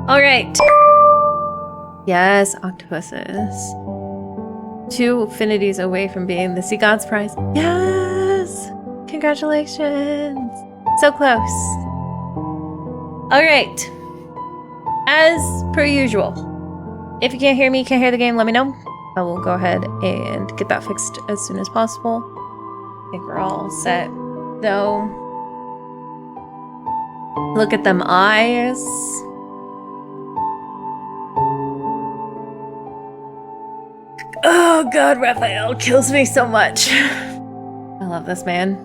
All right. Yes, octopuses. 2 affinities away from being the Sea God's prize. Yes! Congratulations! So close. All right. As per usual, if you can't hear me, can't hear the game, let me know. I will go ahead and get that fixed as soon as possible. I think we're all set, though. Look at them eyes. Oh god, Raphael kills me so much. I love this man.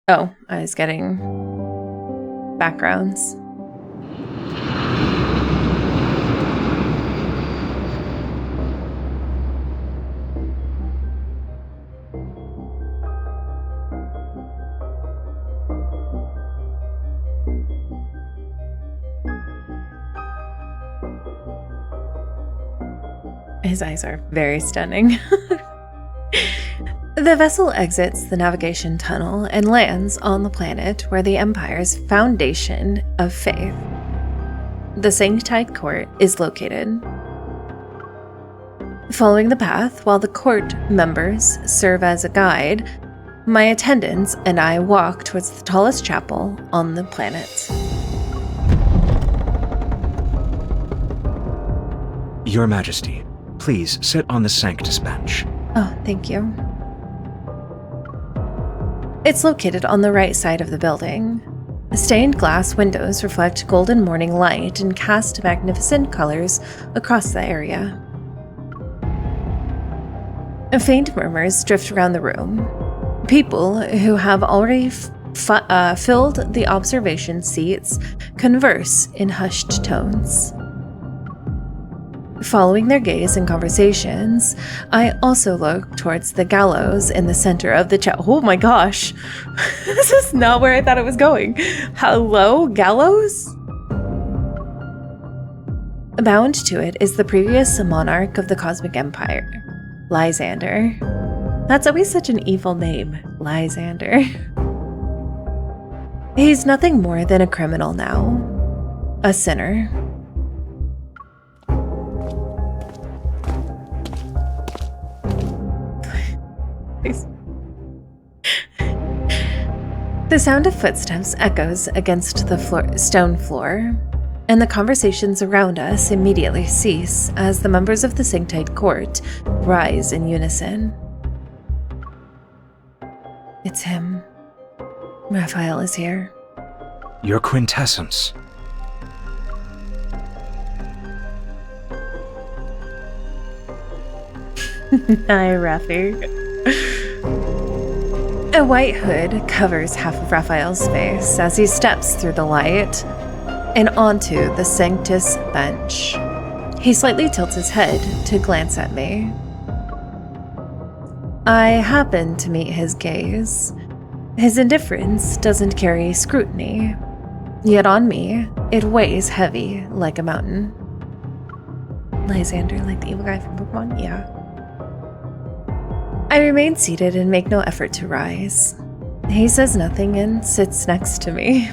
Oh, I was getting backgrounds. His eyes are very stunning. The vessel exits the navigation tunnel and lands on the planet where the Empire's foundation of faith, the Sanctite Court, is located. Following the path, while the court members serve as a guide, my attendants and I walk towards the tallest chapel on the planet. Your Majesty, please sit on the Sanctus bench. Oh, thank you. It's located on the right side of the building. Stained glass windows reflect golden morning light and cast magnificent colors across the area. Faint murmurs drift around the room. People who have already filled the observation seats converse in hushed tones. Following their gaze and conversations, I also look towards the gallows in the center of the Oh my gosh! This is not where I thought it was going. Hello, gallows? Bound to it is the previous monarch of the Cosmic Empire, Lysander. That's always such an evil name, Lysander. He's nothing more than a criminal now, a sinner. The sound of footsteps echoes against the stone floor, and the conversations around us immediately cease as the members of the Sanctite Court rise in unison. It's him. Raphael is here. Your quintessence. Hi, Rafi. A white hood covers half of Raphael's face as he steps through the light and onto the Sanctus bench. He slightly tilts his head to glance at me. I happen to meet his gaze. His indifference doesn't carry scrutiny, yet on me, it weighs heavy like a mountain. Lysander, like the evil guy from Pokemon? Yeah. I remain seated and make no effort to rise. He says nothing and sits next to me.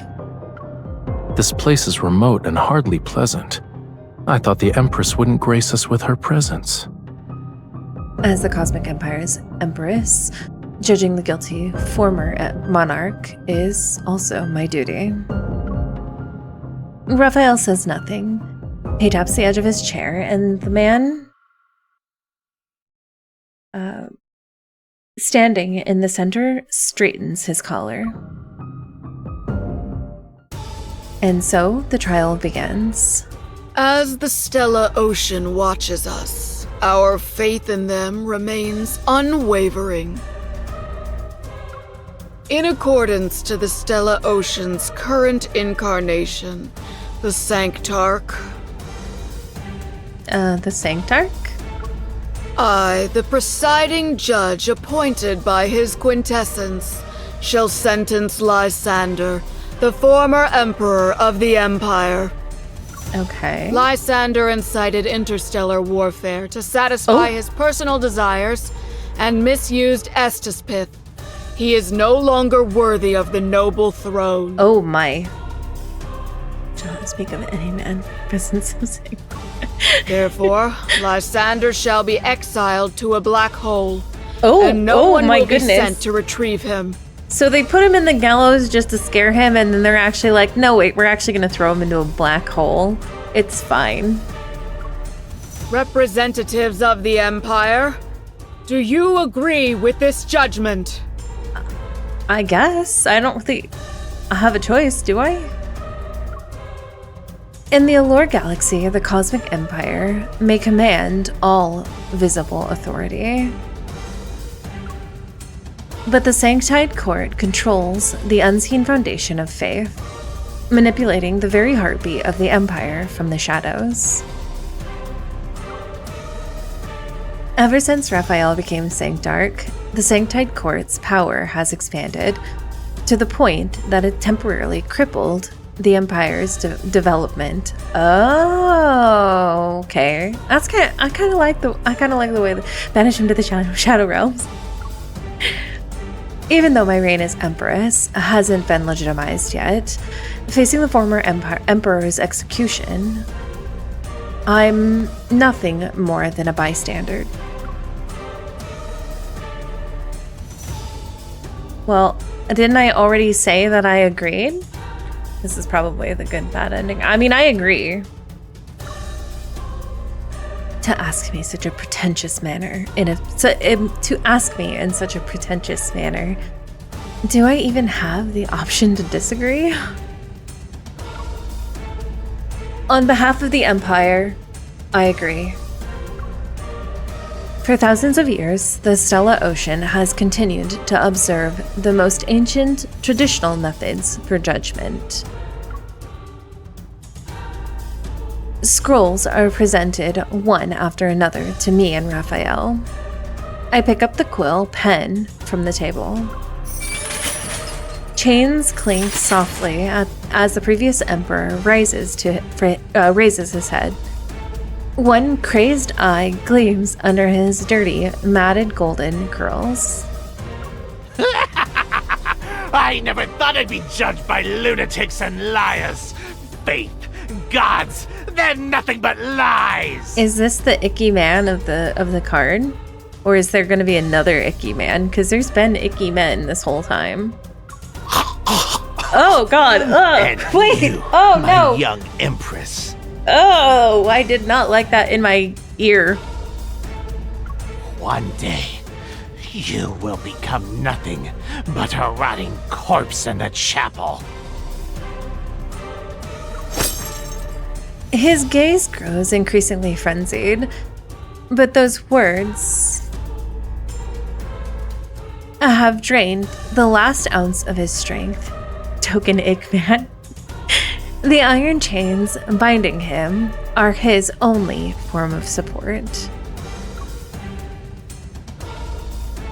This place is remote and hardly pleasant. I thought the Empress wouldn't grace us with her presence. As the Cosmic Empire's Empress, judging the guilty former monarch is also my duty. Raphael says nothing. He taps the edge of his chair, and the man standing in the center straightens his collar. And so the trial begins. As the stellar ocean watches us, our faith in them remains unwavering. In accordance to the stellar ocean's current incarnation, the Sanctarch. The Sanctarch? I, the presiding judge appointed by his quintessence, shall sentence Lysander, the former emperor of the Empire. Okay. Lysander incited interstellar warfare to satisfy his personal desires and misused Estispith. He is no longer worthy of the noble throne. Oh my. Do not speak of any man presence of Zayne. Therefore, Lysander shall be exiled to a black hole. Oh, and no one my will goodness. be sent to retrieve him. So they put him in the gallows just to scare him, and then they're actually like, no, wait, we're actually going to throw him into a black hole. It's fine. Representatives of the Empire, do you agree with this judgment? I guess. I don't think I have a choice, do I? In the Allure Galaxy, the Cosmic Empire may command all visible authority. But the Sanctite Court controls the unseen foundation of faith, manipulating the very heartbeat of the Empire from the shadows. Ever since Rafayel became Sanctarch, the Sanctite Court's power has expanded to the point that it temporarily crippled the Empire's development. Oh, okay. I kind of like the way they banish him to the shadow realms. Even though my reign as Empress hasn't been legitimized yet, facing the former Emperor's execution, I'm nothing more than a bystander. Well, didn't I already say that I agreed? This is probably the good bad ending. I mean, I agree. To ask me such a pretentious manner, to ask me in such a pretentious manner, do I even have the option to disagree? On behalf of the Empire, I agree. For thousands of years, the Stellar Ocean has continued to observe the most ancient, traditional methods for judgment. Scrolls are presented one after another to me and Rafayel. I pick up the quill pen from the table. Chains clink softly as the previous emperor raises his head. One crazed eye gleams under his dirty, matted golden curls. I never thought I'd be judged by lunatics and liars. Faith, gods, they're nothing but lies. Is this the icky man of the card? Or is there going to be another icky man? Because there's been icky men this whole time. Oh, God. And Wait. You, Oh, my no. young empress. Oh, I did not like that in my ear. One day, you will become nothing but a rotting corpse in the chapel. His gaze grows increasingly frenzied, but those words have drained the last ounce of his strength. Token Eggman. The iron chains binding him are his only form of support.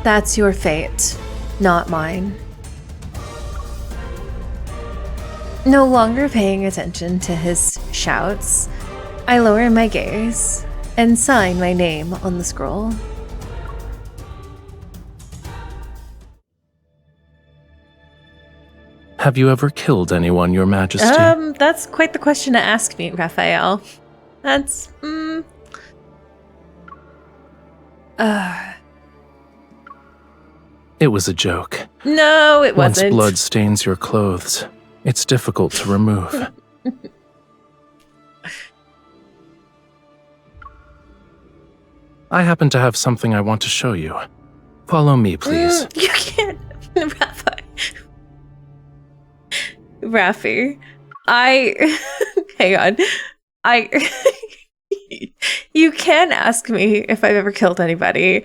That's your fate, not mine. No longer paying attention to his shouts, I lower my gaze and sign my name on the scroll. Have you ever killed anyone, Your Majesty? That's quite the question to ask me, Rafayel. That's, It was a joke. No, it wasn't. Once blood stains your clothes, it's difficult to remove. I happen to have something I want to show you. Follow me, please. You can't, Rafi. Hang on. You can ask me if I've ever killed anybody,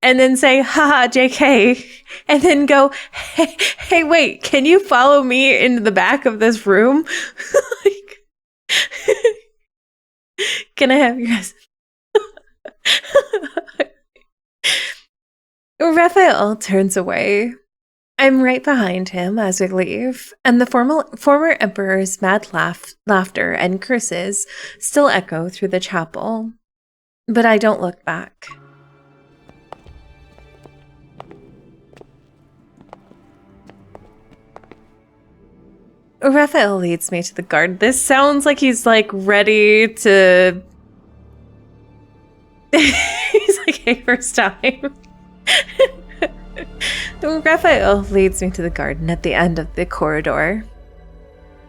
and then say, haha, JK, and then go, hey, wait, can you follow me into the back of this room? Can I have your guys? Raphael turns away. I'm right behind him as we leave, and the former emperor's mad laughter and curses still echo through the chapel. But I don't look back. Raphael leads me to the garden. This sounds like he's like ready to. He's like, hey, first time. Raphael leads me to the garden at the end of the corridor.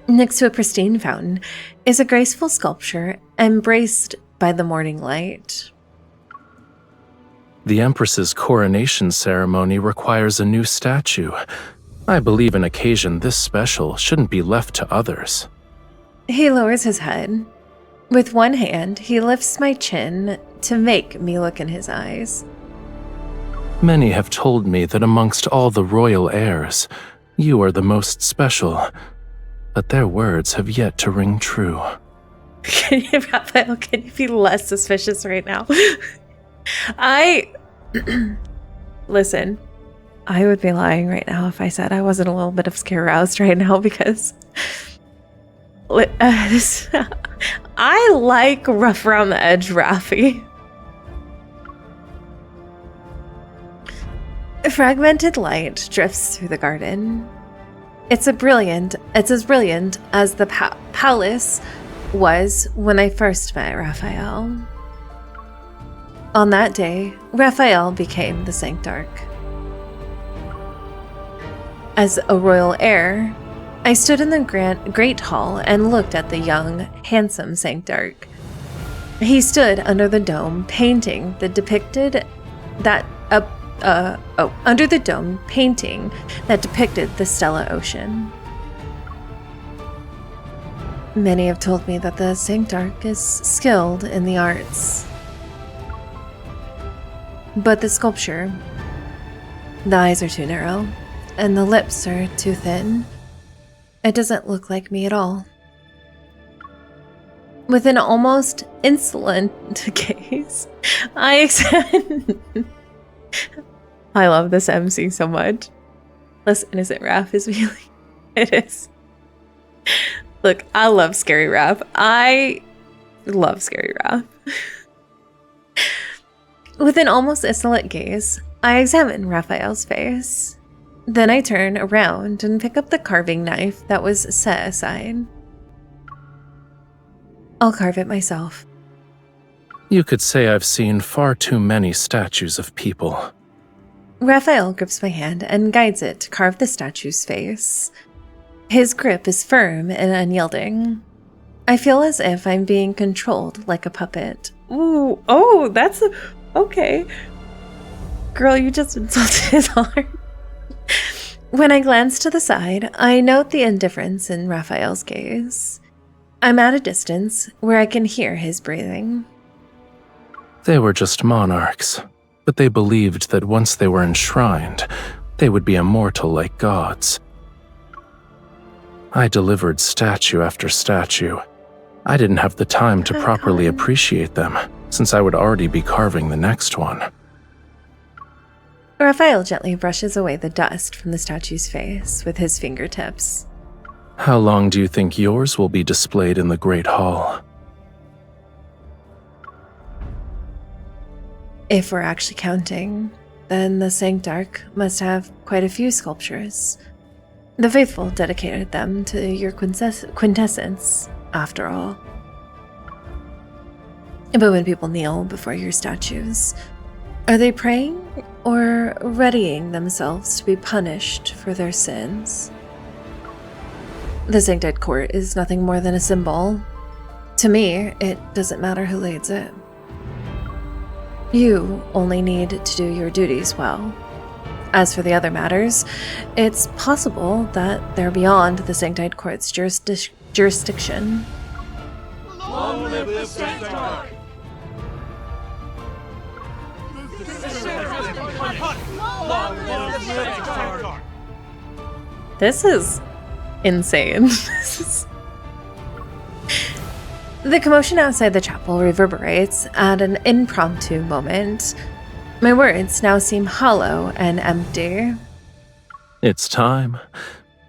Next to a pristine fountain is a graceful sculpture embraced by the morning light. The Empress's coronation ceremony requires a new statue. I believe an occasion this special shouldn't be left to others. He lowers his head. With one hand, he lifts my chin to make me look in his eyes. Many have told me that amongst all the royal heirs, you are the most special, but their words have yet to ring true. Raphael, can you be less suspicious right now? Listen, I would be lying right now if I said I wasn't a little bit of scare roused right now because I like rough around the edge Rafi. Fragmented light drifts through the garden. It's as brilliant as the palace was when I first met Raphael. On that day, Raphael became the Sanctarch. As a royal heir, I stood in the great hall and looked at the young, handsome Sanctarch. He stood under the dome, painting that depicted the Stella Ocean. Many have told me that the Sanctarch is skilled in the arts. But the sculpture, the eyes are too narrow, and the lips are too thin. It doesn't look like me at all. With an almost insolent gaze, I love this MC so much. Less innocent Raph is really. It is. Look, I love scary Raph. I love scary Raph. With an almost insolent gaze, I examine Raphael's face. Then I turn around and pick up the carving knife that was set aside. I'll carve it myself. You could say I've seen far too many statues of people. Raphael grips my hand and guides it to carve the statue's face. His grip is firm and unyielding. I feel as if I'm being controlled like a puppet. Ooh, oh, that's okay. Girl, you just insulted his heart. When I glance to the side, I note the indifference in Raphael's gaze. I'm at a distance where I can hear his breathing. They were just monarchs, but they believed that once they were enshrined, they would be immortal like gods. I delivered statue after statue. I didn't have the time to properly appreciate them, since I would already be carving the next one. Raphael gently brushes away the dust from the statue's face with his fingertips. How long do you think yours will be displayed in the Great Hall? If we're actually counting, then the Sanctarch must have quite a few sculptures. The faithful dedicated them to your quintessence, after all. But when people kneel before your statues, are they praying or readying themselves to be punished for their sins? The Sanctite Court is nothing more than a symbol. To me, it doesn't matter who leads it. You only need to do your duties well. As for the other matters, it's possible that they're beyond the Sanctite Court's jurisdiction. Long live the Sanctarch! Long live the Sanctarch! This is insane. The commotion outside the chapel reverberates at an impromptu moment. My words now seem hollow and empty. It's time.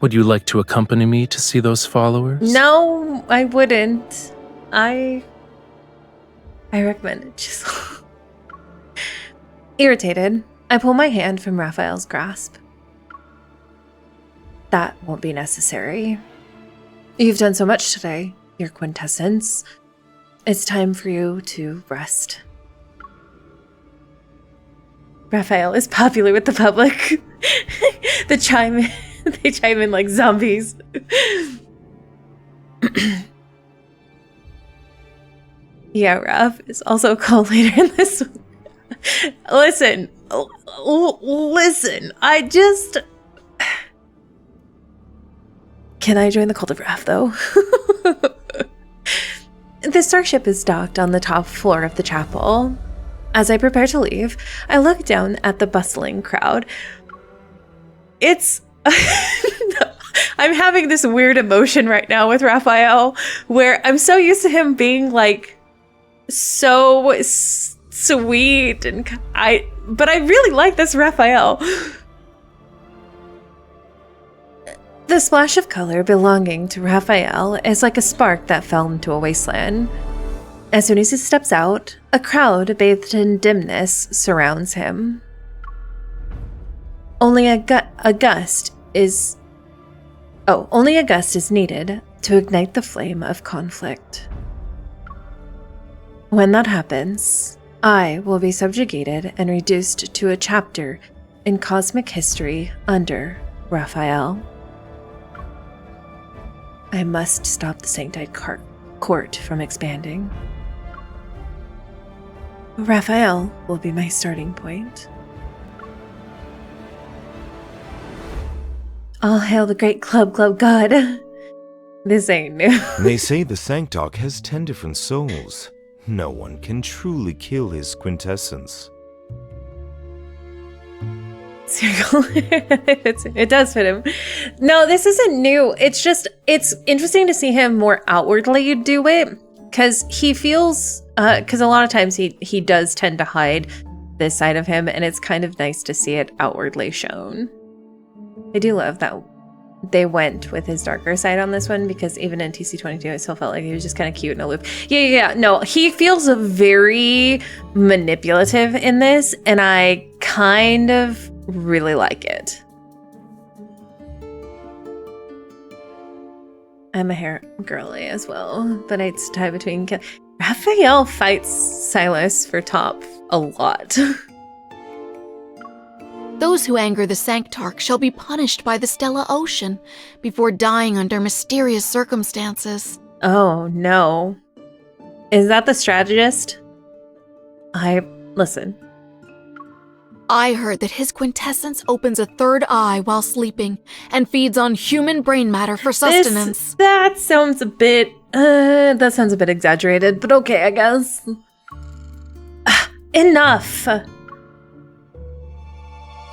Would you like to accompany me to see those followers? No, I wouldn't. I recommend it. Just irritated, I pull my hand from Raphael's grasp. That won't be necessary. You've done so much today, your quintessence. It's time for you to rest. Raphael is popular with the public. They chime in like zombies. Yeah, Raph is also a call later in this one. Listen, I just... Can I join the cult of Raph, though? The starship is docked on the top floor of the chapel. As I prepare to leave, I look down at the bustling crowd. It's... I'm having this weird emotion right now with Raphael, where I'm so used to him being, like, so sweet, but I really like this Raphael. The splash of color belonging to Raphael is like a spark that fell into a wasteland. As soon as he steps out, a crowd bathed in dimness surrounds him. Only a gust is needed to ignite the flame of conflict. When that happens, I will be subjugated and reduced to a chapter in cosmic history under Raphael. I must stop the Sanctite court from expanding. Raphael will be my starting point. All hail the great club god. This ain't new. They say the Sanctarch has 10 different souls. No one can truly kill his quintessence. Circle. It does fit him. No, this isn't new. It's interesting to see him more outwardly do it, because he feels, because a lot of times he does tend to hide this side of him, and it's kind of nice to see it outwardly shown. I do love that they went with his darker side on this one, because even in TC22, I still felt like he was just kind of cute and aloof. Yeah. No, he feels very manipulative in this, and I kind of really like it. I'm a hair girly as well, but I'd tie between... Raphael fights Silas for top a lot. Those who anger the Sanctarch shall be punished by the Stellar Ocean before dying under mysterious circumstances. Oh, no. Is that the strategist? Listen. I heard that his quintessence opens a third eye while sleeping and feeds on human brain matter for sustenance. That sounds a bit exaggerated, but okay, I guess. Enough!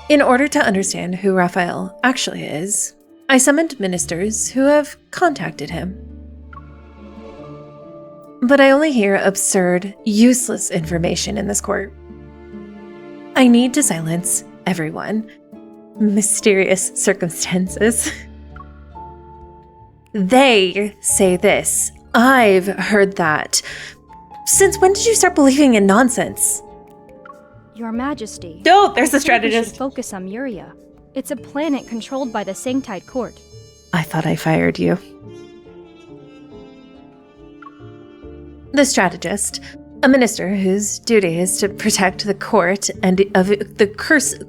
In order to understand who Raphael actually is, I summoned ministers who have contacted him. But I only hear absurd, useless information in this court. I need to silence everyone. Mysterious circumstances. They say this. I've heard that. Since when did you start believing in nonsense? Your Majesty. No, there's the We strategist. should focus on Muria. It's a planet controlled by the Sanctite court. I thought I fired you. The strategist, a minister whose duty is to protect the court and of the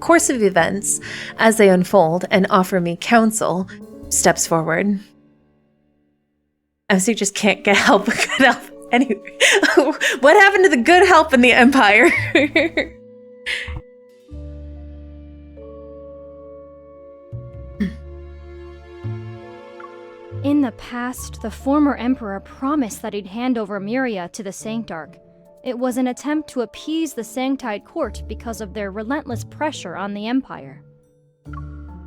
course of events as they unfold and offer me counsel, steps forward. As you just can't get help but good help. Anyway, what happened to the good help in the Empire? In the past, the former emperor promised that he'd hand over Muria to the Sanctarch. It was an attempt to appease the Sanctite court because of their relentless pressure on the Empire.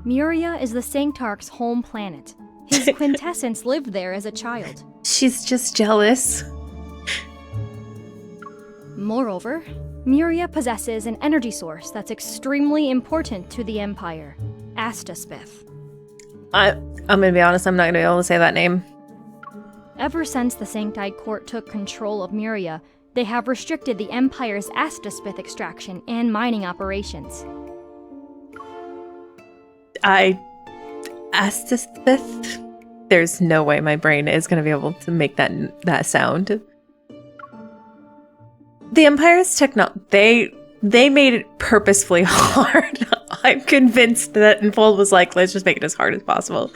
Muria is the Sanctarch's home planet. His quintessence lived there as a child. She's just jealous. Moreover, Muria possesses an energy source that's extremely important to the Empire, Astaspith. I'm gonna be honest, I'm not gonna be able to say that name. Ever since the Sanctite court took control of Muria, they have restricted the Empire's Astaspith extraction and mining operations. Astaspith? there's no way my brain is going to be able to make that sound. The Empire's they made it purposefully hard. I'm convinced that Enfold was like, let's just make it as hard as possible.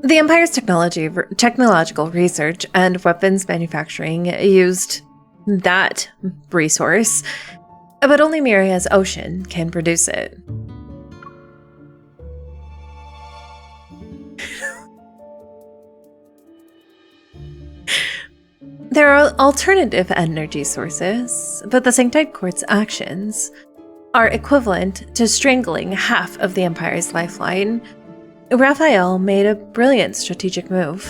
The Empire's technological research and weapons manufacturing used that resource, but only Myria's ocean can produce it. There are alternative energy sources, but the Sanctite Court's actions are equivalent to strangling half of the Empire's lifeline. Rafayel made a brilliant strategic move.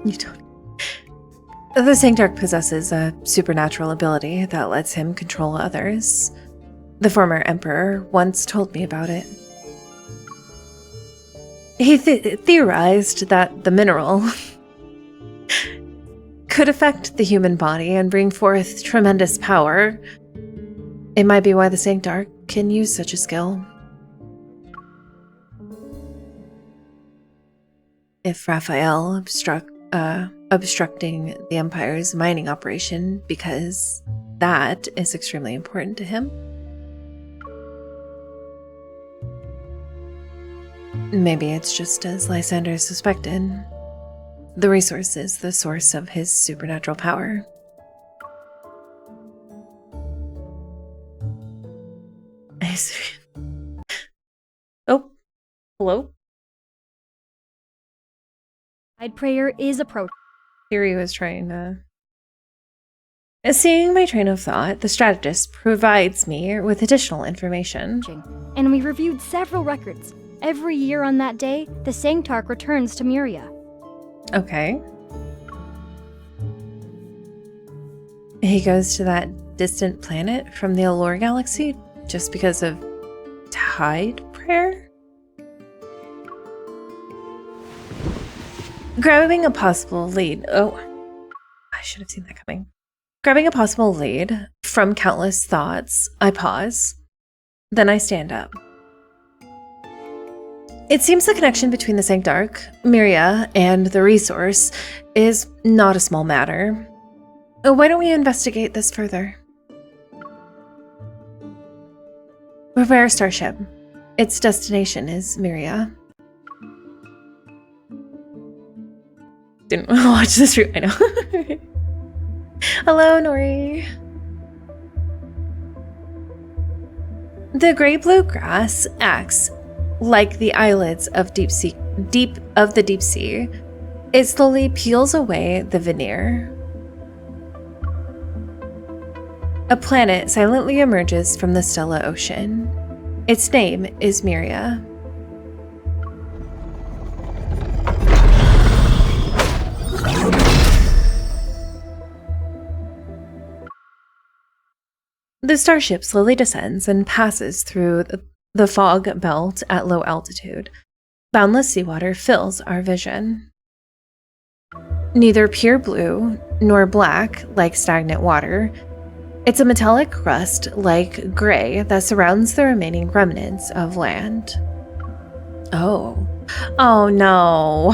The Sanctarch possesses a supernatural ability that lets him control others. The former Emperor once told me about it. He theorized that the mineral could affect the human body and bring forth tremendous power. It might be why the Sanctarch can use such a skill. If Rafayel obstructing the Empire's mining operation because that is extremely important to him. Maybe it's just as Lysander suspected. The resource is the source of his supernatural power. Oh, hello? Tide prayer is approaching. Fury was trying to... Seeing my train of thought, the strategist provides me with additional information. And we reviewed several records. Every year on that day, the Sanctarch returns to Myria. Okay. He goes to that distant planet from the Allure Galaxy just because of tide prayer? Grabbing a possible lead. Oh, I should have seen that coming. Grabbing a possible lead from countless thoughts, I pause. Then I stand up. It seems the connection between the Sanctarch, Myria, and the resource is not a small matter. Why don't we investigate this further? Prepare a starship. Its destination is Myria. Didn't watch this route, I know. Hello, Nori. The gray-blue grass acts like the eyelids of deep the deep sea. It slowly peels away the veneer. A planet silently emerges from the Stella Ocean. Its name is Myria. The starship slowly descends and passes through the fog belt at low altitude. Boundless seawater fills our vision. Neither pure blue nor black like stagnant water. It's a metallic crust like gray that surrounds the remaining remnants of land. Oh no.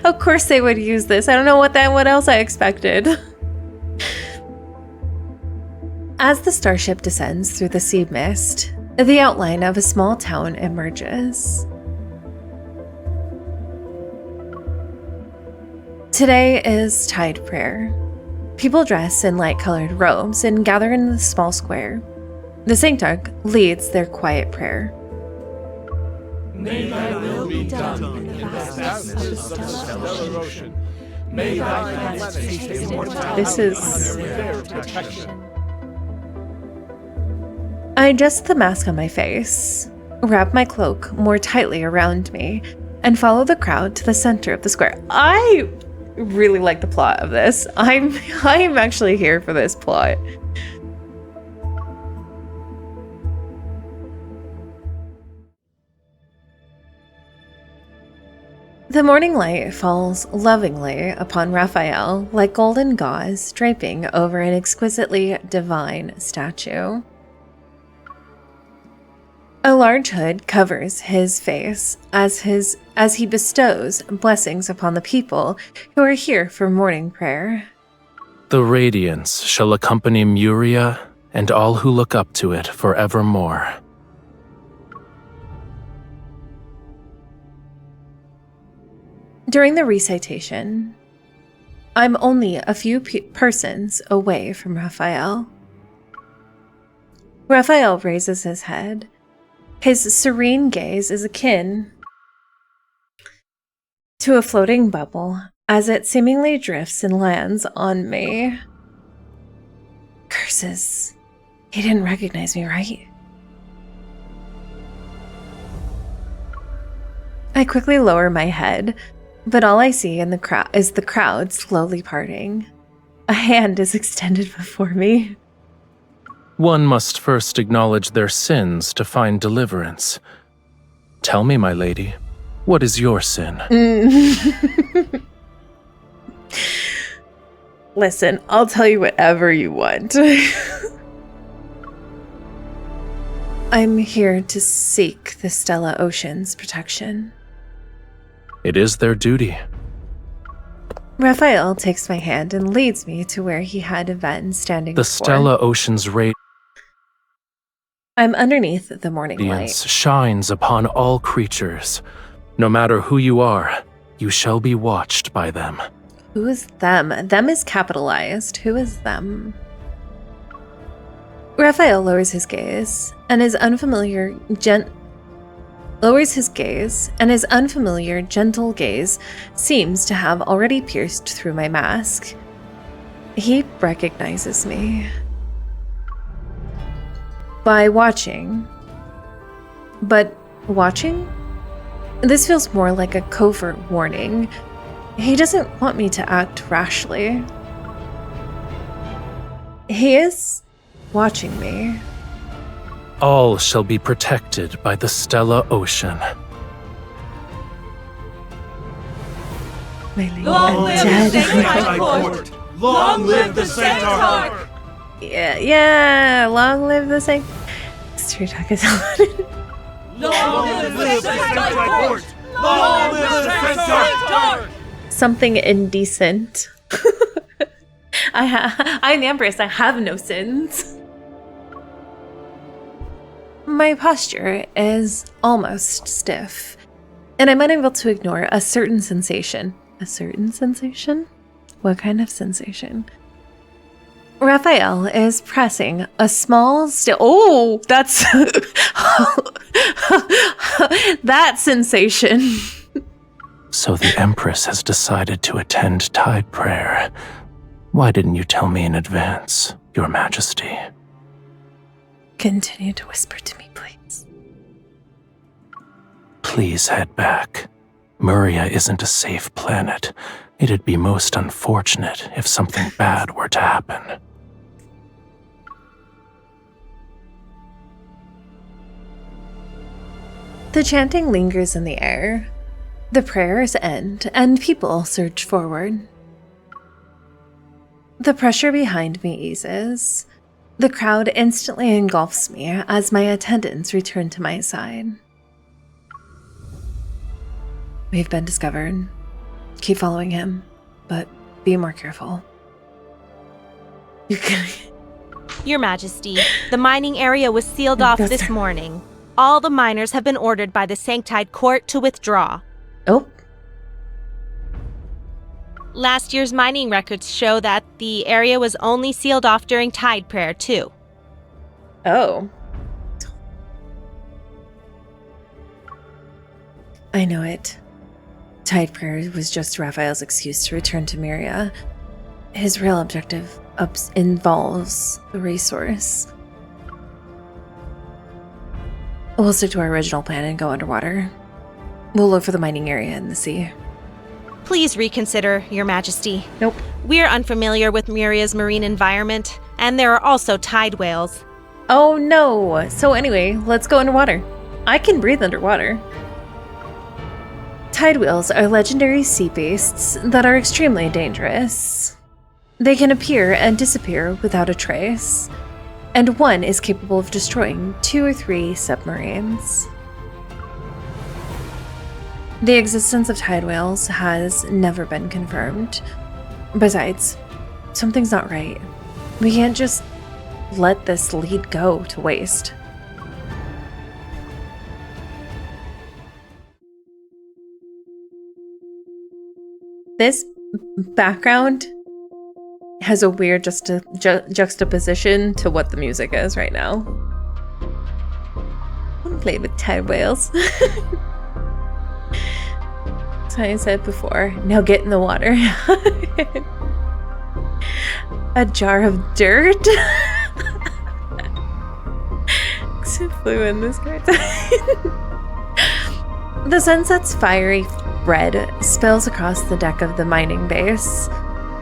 Of course they would use this. I don't know what else I expected. As the starship descends through the sea mist, the outline of a small town emerges. Today is tide prayer. People dress in light-colored robes and gather in the small square. The Sanctarch leads their quiet prayer. May thy will be done in the vastness of the stellar ocean. May thy planets taste immortality. This is... under their protection. I adjust the mask on my face, wrap my cloak more tightly around me, and follow the crowd to the center of the square. I really like the plot of this. I'm actually here for this plot. The morning light falls lovingly upon Rafayel like golden gauze draping over an exquisitely divine statue. large hood covers his face as he bestows blessings upon the people who are here for morning prayer. The radiance shall accompany Muria and all who look up to it forevermore. During the recitation, I'm only a few persons away from Raphael. Raphael raises his head. His serene gaze is akin to a floating bubble as it seemingly drifts and lands on me. Curses. He didn't recognize me, right? I quickly lower my head, but all I see in the crowd is the crowd slowly parting. A hand is extended before me. One must first acknowledge their sins to find deliverance. Tell me, my lady, what is your sin? Listen, I'll tell you whatever you want. I'm here to seek the Stella Ocean's protection. It is their duty. Raphael takes my hand and leads me to where he had Yvonne standing The before. Stella Ocean's radiance I'm underneath the morning light. shines upon all creatures. No matter who you are, you shall be watched by them. Who is them? Them is capitalized. Who is them? Raphael lowers his gaze and his unfamiliar gentle gaze seems to have already pierced through my mask. He recognizes me. By watching. But watching? This feels more like a covert warning. He doesn't want me to act rashly. He is watching me. All shall be protected by the Stella Ocean. My lady, Long I'm live dead. the Sanctide Court! Long live the Centaur! Yeah, long live the Saint. Street talk is Long live the Sanctide Court! Long live the Centaur! something indecent. I'm Ambrose, I have no sins. My posture is almost stiff, and I'm unable to ignore a certain sensation. A certain sensation? What kind of sensation? Raphael is pressing a small Oh, that's that sensation. So the Empress has decided to attend Tide Prayer. Why didn't you tell me in advance, Your Majesty? Continue to whisper to me, please. Please head back. Muria isn't a safe planet. It'd be most unfortunate if something bad were to happen. The chanting lingers in the air. The prayers end, and people surge forward. The pressure behind me eases. The crowd instantly engulfs me as my attendants return to my side. We've been discovered. Keep following him, but be more careful. Your Majesty, the mining area was sealed off this morning. All the miners have been ordered by the Sanctide Court to withdraw. Oh. Last year's mining records show that the area was only sealed off during Tide Prayer, too. Oh. I know it. Tide Prayer was just Raphael's excuse to return to Myria. His real objective involves the resource. We'll stick to our original plan and go underwater. We'll look for the mining area in the sea. Please reconsider, Your Majesty. Nope. We're unfamiliar with Myria's marine environment, and there are also tide whales. Oh no! So anyway, let's go underwater. I can breathe underwater. Tide whales are legendary sea beasts that are extremely dangerous. They can appear and disappear without a trace, and one is capable of destroying 2 or 3 submarines. The existence of tide whales has never been confirmed. Besides, something's not right. We can't just let this lead go to waste. This background has a weird juxtaposition to what the music is right now. I want to play with tide whales. That's what I said before. Now get in the water. A jar of dirt? Flew in this card. The sunset's fiery red spills across the deck of the mining base.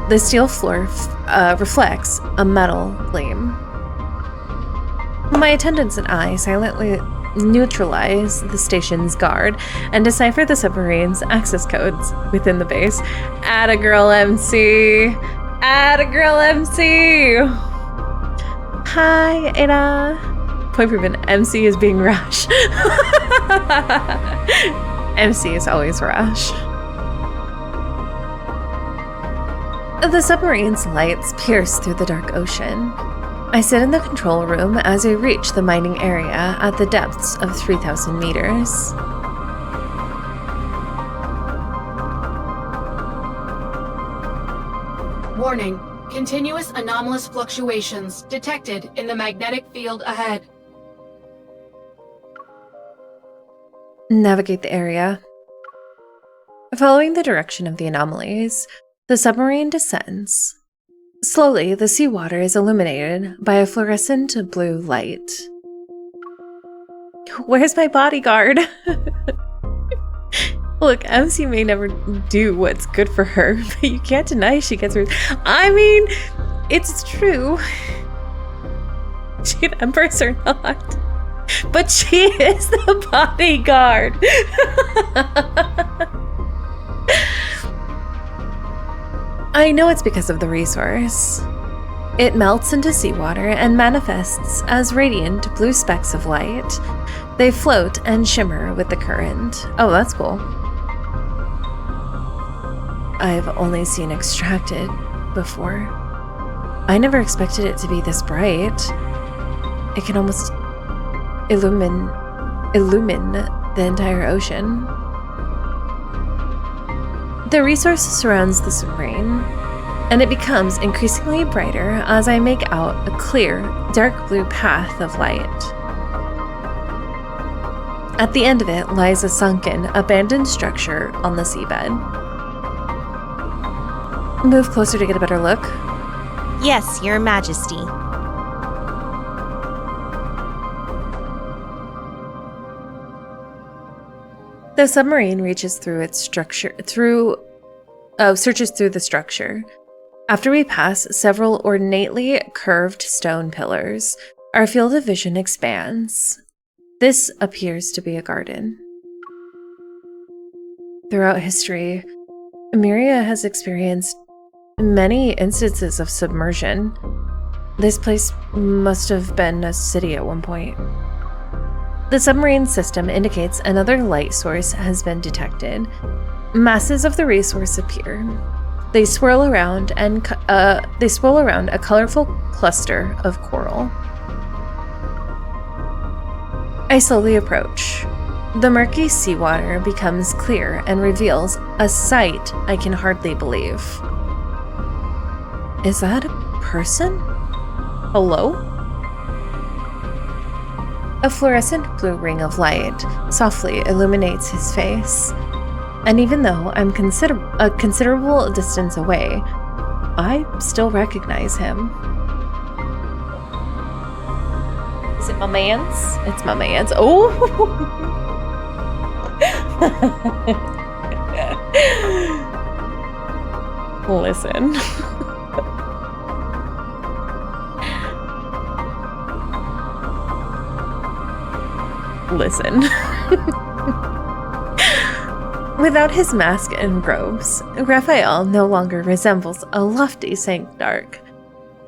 The steel floor reflects a metal gleam. My attendants and I silently neutralize the station's guard and decipher the submarine's access codes within the base. Atta girl MC! Atta girl MC! Hi, Ada! Point proven, MC is being rash. MC is always rash. The submarine's lights pierce through the dark ocean. I sit in the control room as I reach the mining area at the depths of 3,000 meters. Warning. Continuous anomalous fluctuations detected in the magnetic field ahead. Navigate the area. Following the direction of the anomalies, the submarine descends. Slowly, the seawater is illuminated by a fluorescent blue light. Where's my bodyguard? Look, MC may never do what's good for her, but you can't deny she gets her. I mean, it's true. She an empress or not? But she is the bodyguard. I know it's because of the resource. It melts into seawater and manifests as radiant blue specks of light. They float and shimmer with the current. Oh, that's cool. I've only seen extracted before. I never expected it to be this bright. It can almost illumine the entire ocean. The resource surrounds the submarine, and it becomes increasingly brighter as I make out a clear, dark blue path of light. At the end of it lies a sunken, abandoned structure on the seabed. Move closer to get a better look. Yes, Your Majesty. The submarine reaches through its structure, searches through the structure. After we pass several ornately curved stone pillars, our field of vision expands. This appears to be a garden. Throughout history, Myria has experienced many instances of submersion. This place must have been a city at one point. The submarine system indicates another light source has been detected. Masses of the resource appear. They swirl around a colorful cluster of coral. I slowly approach. The murky seawater becomes clear and reveals a sight I can hardly believe. Is that a person? Hello? A fluorescent blue ring of light softly illuminates his face, and even though I'm a considerable distance away, I still recognize him. Is it my man's? It's my man's. Oh! Listen. Listen. Without his mask and robes, Raphael no longer resembles a lofty Saint Dark.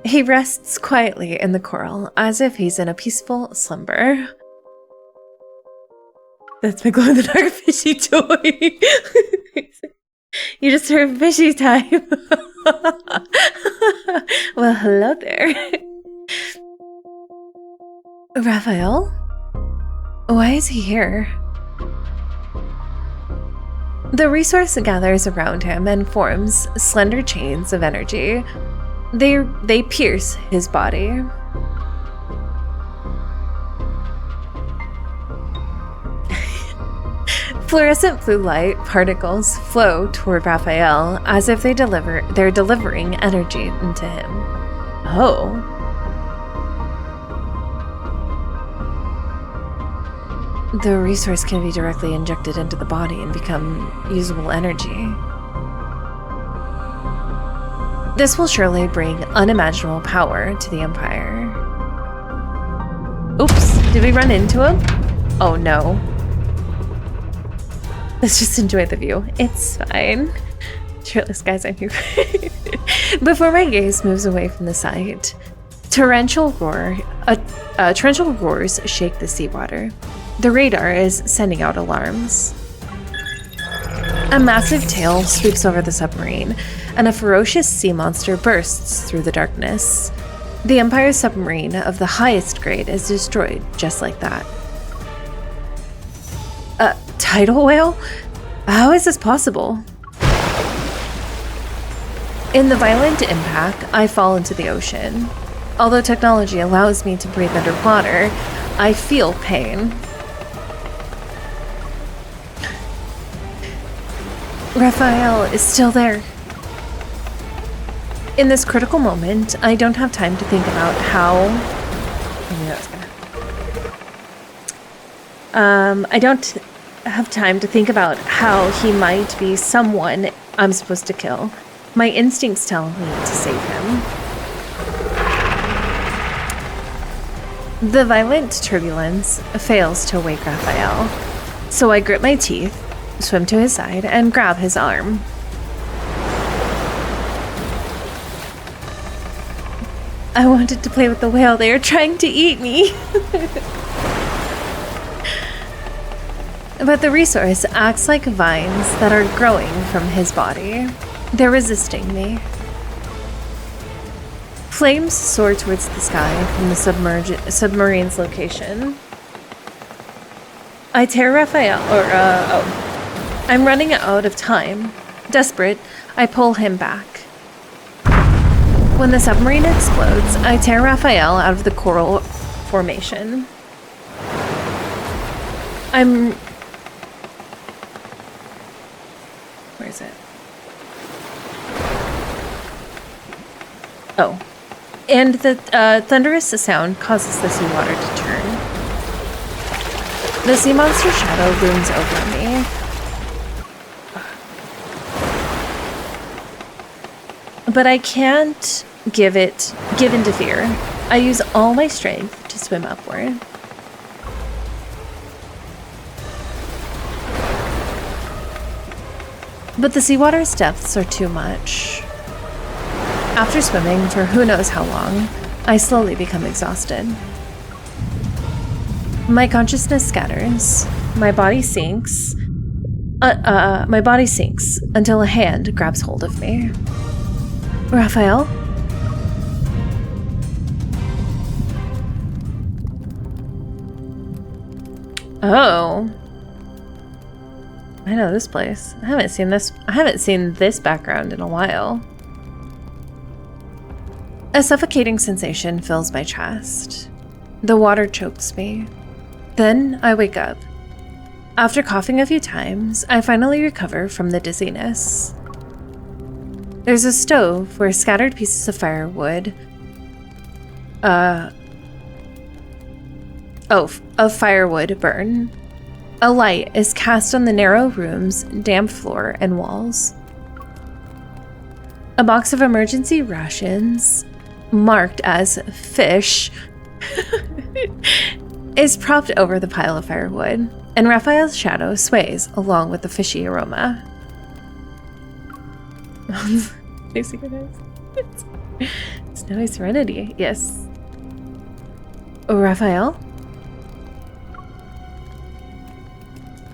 He rests quietly in the coral, as if he's in a peaceful slumber. That's my glow-in-the-dark fishy toy. You just heard fishy time. Well, hello there. Raphael? Why is he here? The resource gathers around him and forms slender chains of energy. They pierce his body. Fluorescent blue light particles flow toward Raphael as if they're delivering energy into him. Oh. The resource can be directly injected into the body and become usable energy. This will surely bring unimaginable power to the Empire. Oops, did we run into him? Oh no. Let's just enjoy the view. It's fine. Shirtless guys on here. Before my gaze moves away from the sight, torrential roars shake the seawater. The radar is sending out alarms. A massive tail sweeps over the submarine, and a ferocious sea monster bursts through the darkness. The Empire's submarine of the highest grade is destroyed just like that. A tidal whale? How is this possible? In the violent impact, I fall into the ocean. Although technology allows me to breathe underwater, I feel pain. Raphael is still there. In this critical moment, I don't have time to think about how... I don't have time to think about how he might be someone I'm supposed to kill. My instincts tell me to save him. The violent turbulence fails to wake Raphael, so I grit my teeth, swim to his side, and grab his arm. I wanted to play with the whale. They are trying to eat me. But the resource acts like vines that are growing from his body. They're resisting me. Flames soar towards the sky from the submarine's location. I tear Raphael, I'm running out of time. Desperate, I pull him back. When the submarine explodes, I tear Raphael out of the coral formation. Where is it? Oh. And the thunderous sound causes the seawater to turn. The sea monster shadow looms over me. But I can't give in to fear. I use all my strength to swim upward. But the seawater's depths are too much. After swimming for who knows how long, I slowly become exhausted. My consciousness scatters. My body sinks. Until a hand grabs hold of me. Raphael? Oh. I know this place. I haven't seen this background in a while. A suffocating sensation fills my chest. The water chokes me. Then I wake up. After coughing a few times, I finally recover from the dizziness. There's a stove where scattered pieces of firewood firewood burn. A light is cast on the narrow room's damp floor and walls. A box of emergency rations, marked as fish, is propped over the pile of firewood, and Raphael's shadow sways along with the fishy aroma. Snowy Serenity, yes. Oh, Raphael?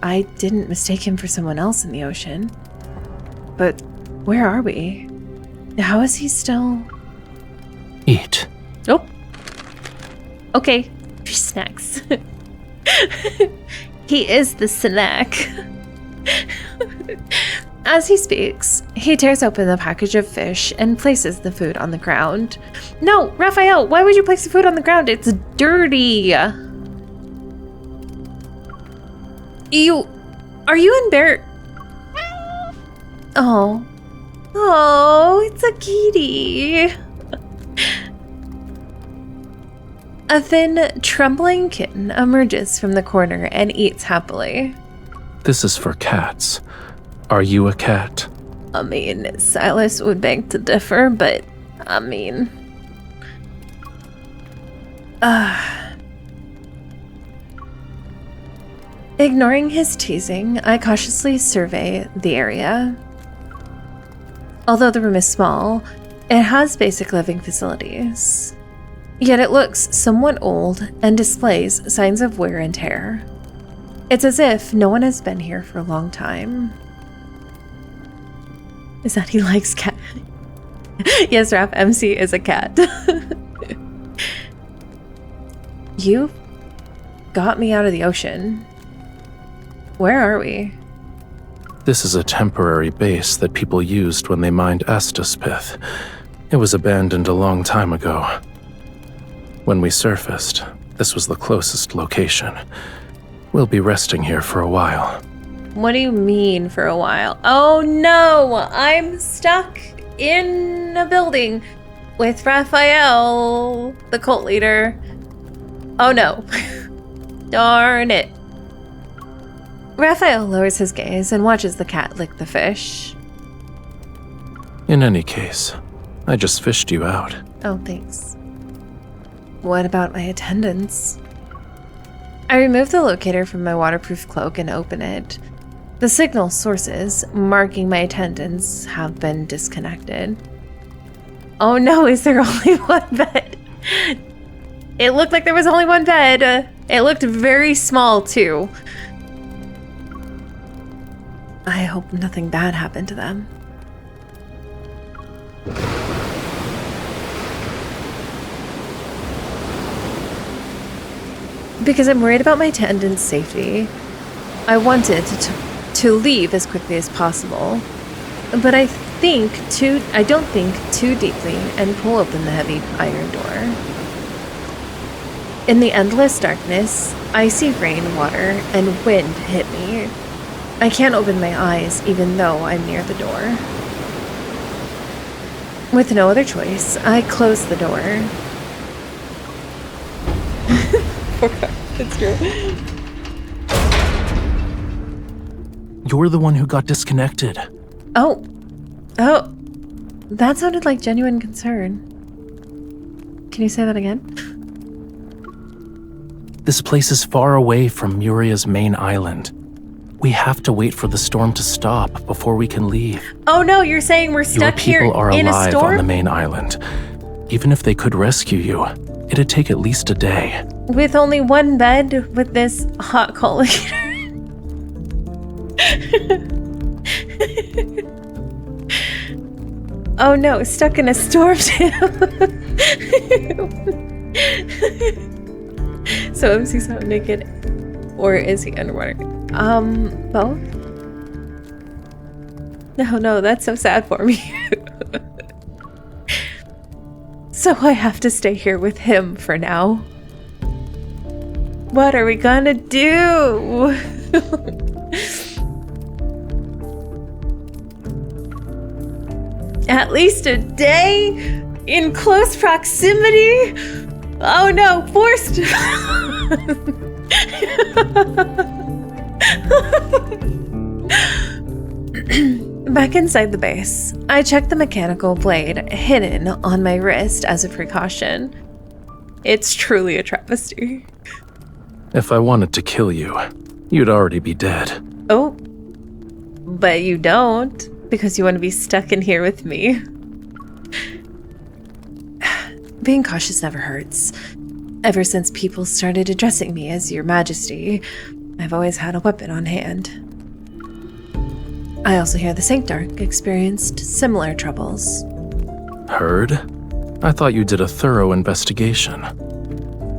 I didn't mistake him for someone else in the ocean. But where are we? How is he still... Eat. Oh. Okay. Fish snacks. He is the snack. As he speaks, he tears open the package of fish and places the food on the ground. No, Raphael, why would you place the food on the ground? It's dirty. Are you embarrassed? Oh. Oh, it's a kitty. A thin, trembling kitten emerges from the corner and eats happily. This is for cats. Are you a cat? I mean, Silas would beg to differ, but I mean... Ignoring his teasing, I cautiously survey the area. Although the room is small, it has basic living facilities. Yet it looks somewhat old and displays signs of wear and tear. It's as if no one has been here for a long time. Is that he likes cat? Yes, Raph, MC is a cat. You got me out of the ocean. Where are we? This is a temporary base that people used when they mined Estus pith. It was abandoned a long time ago. When we surfaced, this was the closest location. We'll be resting here for a while. What do you mean for a while? Oh no! I'm stuck in a building with Raphael, the cult leader. Oh no. Darn it. Raphael lowers his gaze and watches the cat lick the fish. In any case, I just fished you out. Oh, thanks. What about my attendants? I remove the locator from my waterproof cloak and open it. The signal sources marking my attendants have been disconnected. Oh no, is there only one bed? It looked like there was only one bed. It looked very small too. I hope nothing bad happened to them. Because I'm worried about my attendants' safety, I wanted to leave as quickly as possible. But I don't think too deeply and pull open the heavy iron door. In the endless darkness, icy rain, water, and wind hit me. I can't open my eyes even though I'm near the door. With no other choice, I close the door. It's true. You're the one who got disconnected. Oh, that sounded like genuine concern. Can you say that again? This place is far away from Muria's main island. We have to wait for the storm to stop before we can leave. Oh no, you're saying we're stuck here in a storm? Your people are alive on the main island. Even if they could rescue you, it'd take at least a day. With only one bed with this hot cult leader. Oh no, stuck in a storm too. So MC's not naked, or is he underwater? Both? No, that's so sad for me. So I have to stay here with him for now. What are we gonna do? At least a day in close proximity? Oh no, forced. Back inside the base, I check the mechanical blade hidden on my wrist as a precaution. It's truly a travesty. If I wanted to kill you, you'd already be dead. Oh, but you don't, because you want to be stuck in here with me. Being cautious never hurts. Ever since people started addressing me as Your Majesty, I've always had a weapon on hand. I also hear the Sanctarch experienced similar troubles. Heard? I thought you did a thorough investigation.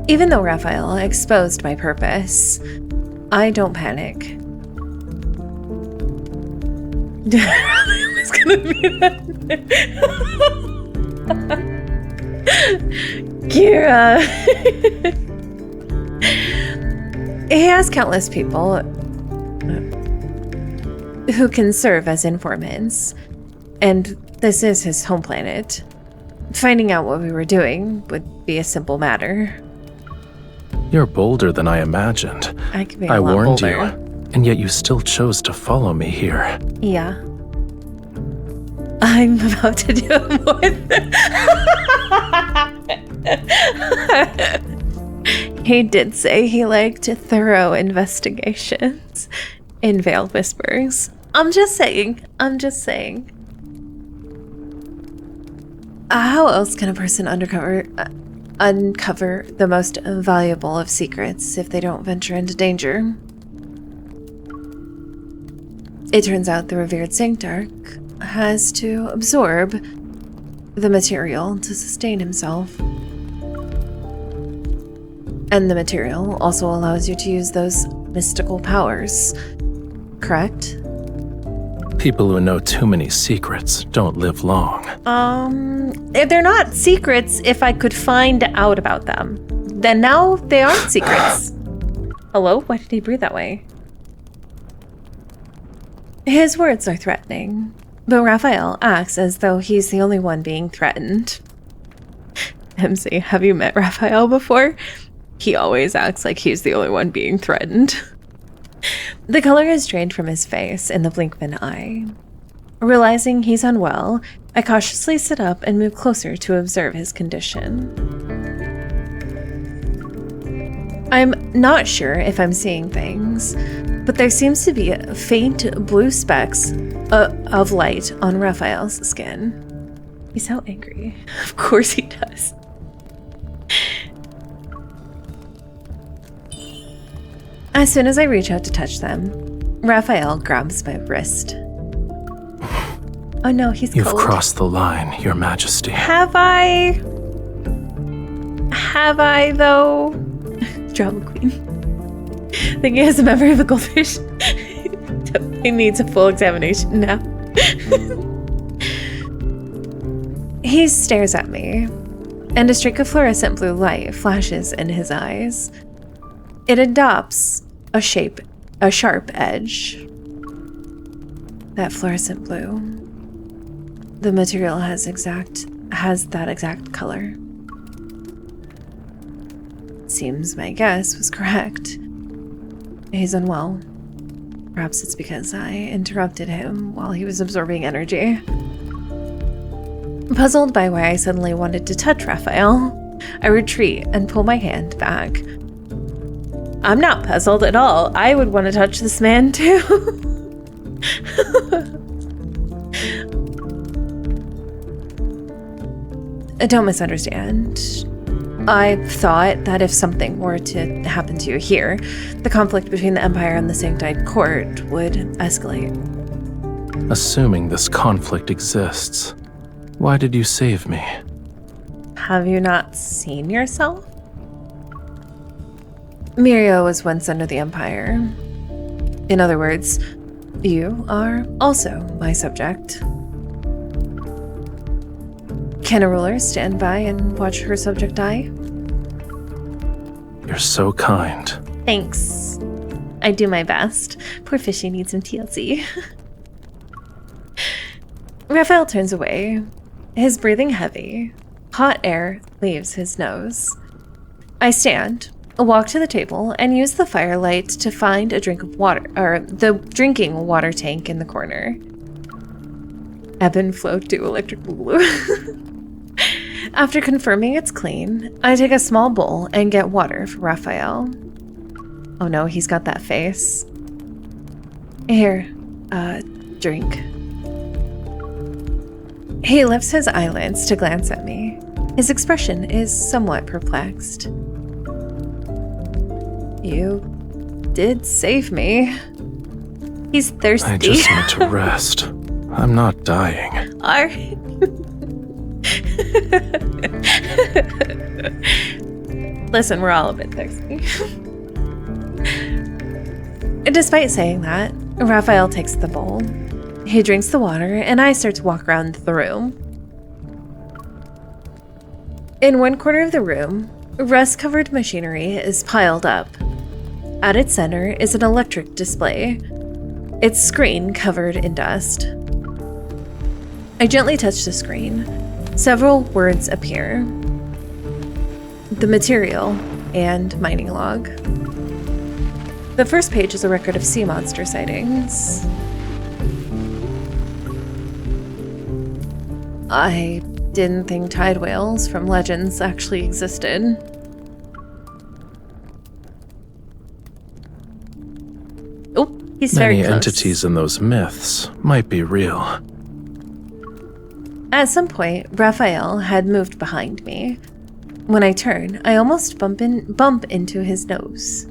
Even though Rafayel exposed my purpose, I don't panic. It's gonna be that. Kira. He has countless people who can serve as informants, and this is his home planet. Finding out what we were doing would be a simple matter. You're bolder than I imagined. I could be I a lot warned bolder. you, and yet you still chose to follow me here. Yeah. I'm about to do more He did say he liked thorough investigations in Veiled Whispers. I'm just saying. How else can a person uncover the most valuable of secrets if they don't venture into danger? It turns out the revered Sanctarch has to absorb the material to sustain himself. And the material also allows you to use those mystical powers, correct? People who know too many secrets don't live long. They're not secrets if I could find out about them. Then now they aren't secrets. Hello? Why did he breathe that way? His words are threatening, but Rafayel acts as though he's the only one being threatened. MC, have you met Rafayel before? He always acts like he's the only one being threatened. The color is drained from his face in the blink of an eye. Realizing he's unwell, I cautiously sit up and move closer to observe his condition. I'm not sure if I'm seeing things, but there seems to be faint blue specks of light on Rafayel's skin. He's so angry. Of course he does. As soon as I reach out to touch them, Rafayel grabs my wrist. Oh no, he's You've cold. crossed the line, Your Majesty. Have I? Have I, though? Drama queen. Think he has a memory of a goldfish. He needs a full examination now. He stares at me, and a streak of fluorescent blue light flashes in his eyes. It adopts a sharp edge. That fluorescent blue. The material has that exact color. Seems my guess was correct. He's unwell. Perhaps it's because I interrupted him while he was absorbing energy. Puzzled by why I suddenly wanted to touch Rafayel, I retreat and pull my hand back. I'm not puzzled at all. I would want to touch this man too. Don't misunderstand. I thought that if something were to happen to you here, the conflict between the Empire and the Sanctite Court would escalate. Assuming this conflict exists, why did you save me? Have you not seen yourself? Miria was once under the Empire. In other words, you are also my subject. Can a ruler stand by and watch her subject die? You're so kind. Thanks. I do my best. Poor fishy needs some TLC. Rafayel turns away, his breathing heavy. Hot air leaves his nose. I stand, walk to the table, and use the firelight to find a drink of water, or the drinking water tank in the corner. Ebb and flow to electric boogaloo. After confirming it's clean, I take a small bowl and get water for Rafayel. Oh no, he's got that face. Here, drink. He lifts his eyelids to glance at me. His expression is somewhat perplexed. You did save me. He's thirsty. I just need to rest. I'm not dying. Are... Listen, we're all a bit thirsty. Despite saying that, Raphael takes the bowl. He drinks the water, and I start to walk around the room. In one corner of the room, rust-covered machinery is piled up. At its center is an electric display, its screen covered in dust. I gently touch the screen. Several words appear. The material and mining log. The first page is a record of sea monster sightings. I didn't think tide whales from legends actually existed. Oh, he's very Many close. entities in those myths might be real. At some point, Raphael had moved behind me. When I turn, I almost bump into his nose.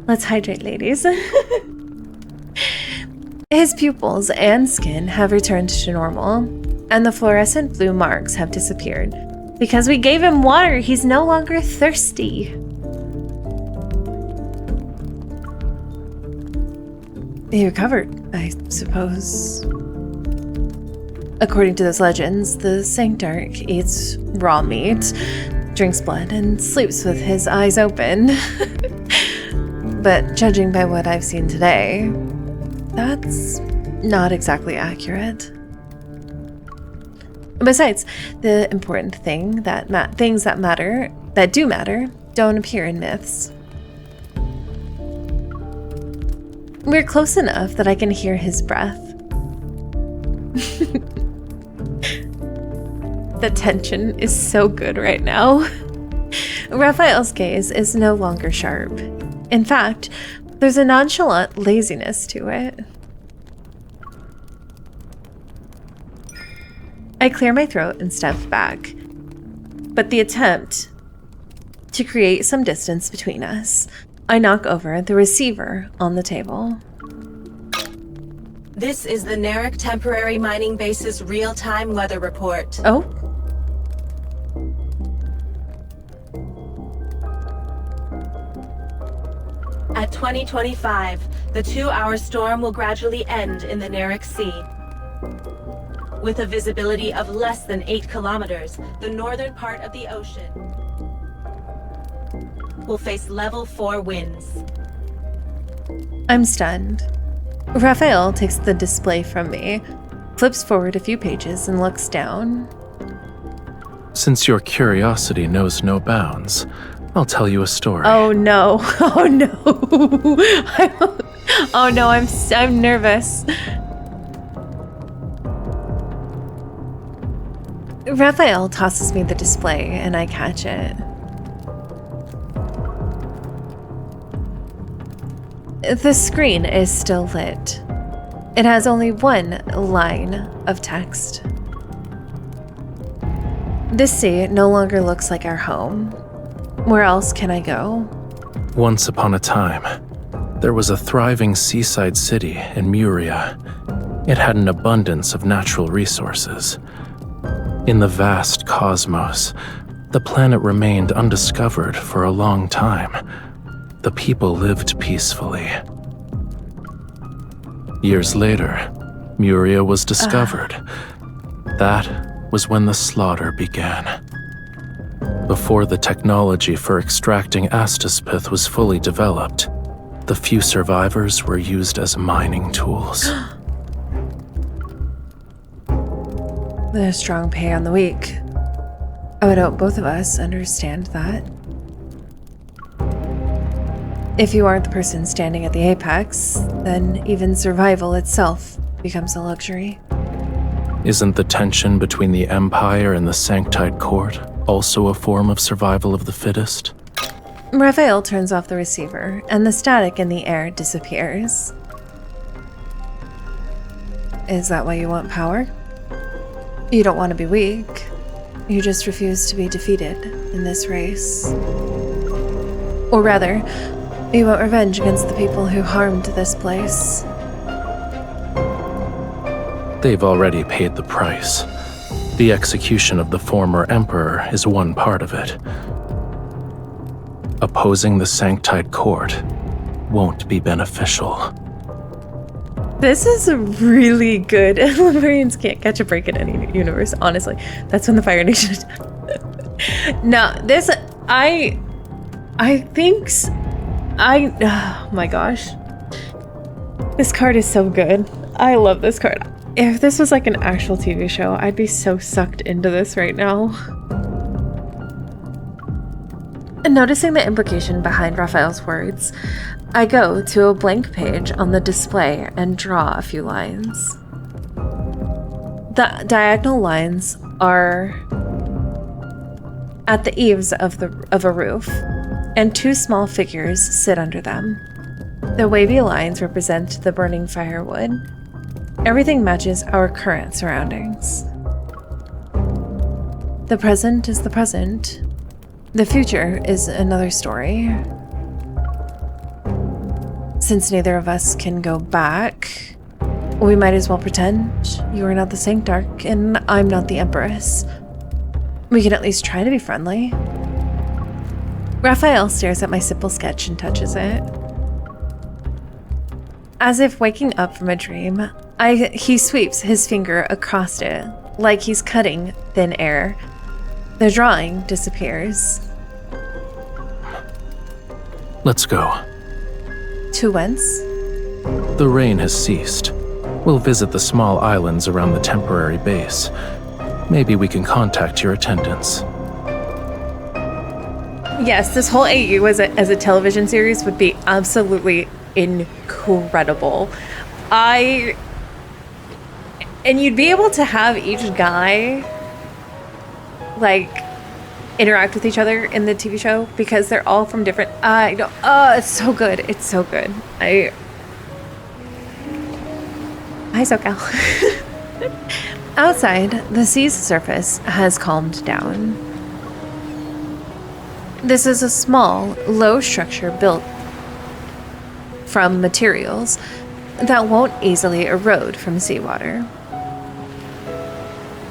Let's hydrate, ladies. His pupils and skin have returned to normal, and the fluorescent blue marks have disappeared. Because we gave him water, he's no longer thirsty. He recovered, I suppose. According to those legends, the Sanctarch eats raw meat, drinks blood, and sleeps with his eyes open. But judging by what I've seen today, that's not exactly accurate. Besides, the important thing things that do matter, don't appear in myths. We're close enough that I can hear his breath. The tension is so good right now. Raphael's gaze is no longer sharp. In fact, there's a nonchalant laziness to it. I clear my throat and step back. But the attempt to create some distance between us, I knock over the receiver on the table. This is the Narek Temporary Mining Base's real-time weather report. Oh? At 2025, the 2-hour storm will gradually end in the Narek Sea. With a visibility of less than 8 kilometers, the northern part of the ocean will face level 4 winds. I'm stunned. Raphael takes the display from me, flips forward a few pages, and looks down. Since your curiosity knows no bounds, I'll tell you a story. Oh no. Oh no. Oh no, I'm nervous. Raphael tosses me the display and I catch it. The screen is still lit. It has only one line of text. This sea no longer looks like our home. Where else can I go? Once upon a time, there was a thriving seaside city in Muria. It had an abundance of natural resources. In the vast cosmos, the planet remained undiscovered for a long time. The people lived peacefully. Years later, Muria was discovered. That was when the slaughter began. Before the technology for extracting astaspith was fully developed, the few survivors were used as mining tools. There's strong pay on the weak. I would hope both of us understand that. If you aren't the person standing at the apex, then even survival itself becomes a luxury. Isn't the tension between the Empire and the Sanctite Court also a form of survival of the fittest? Raphael turns off the receiver, and the static in the air disappears. Is that why you want power? You don't want to be weak. You just refuse to be defeated in this race. Or rather, you want revenge against the people who harmed this place. They've already paid the price. The execution of the former emperor is one part of it. Opposing the Sanctite Court won't be beneficial. This is really good. Librarians can't catch a break in any universe, honestly. That's when the Fire Nation... No, this... I think... Oh my gosh. This card is so good. I love this card. If this was like an actual TV show, I'd be so sucked into this right now. And noticing the implication behind Raphael's words, I go to a blank page on the display and draw a few lines. The diagonal lines are at the eaves of a roof, and two small figures sit under them. The wavy lines represent the burning firewood. Everything matches our current surroundings. The present is the present. The future is another story. Since neither of us can go back, we might as well pretend you are not the Sanctarch and I'm not the Empress. We can at least try to be friendly. Raphael stares at my simple sketch and touches it. As if waking up from a dream, he sweeps his finger across it, like he's cutting thin air. The drawing disappears. Let's go. To whence? The rain has ceased. We'll visit the small islands around the temporary base. Maybe we can contact your attendants. Yes, this whole AU as a television series would be absolutely incredible. And you'd be able to have each guy like interact with each other in the TV show because they're all from different it's so good. It's so good. Hi SoCal. Outside, the sea's surface has calmed down. This is a small, low structure built from materials that won't easily erode from seawater.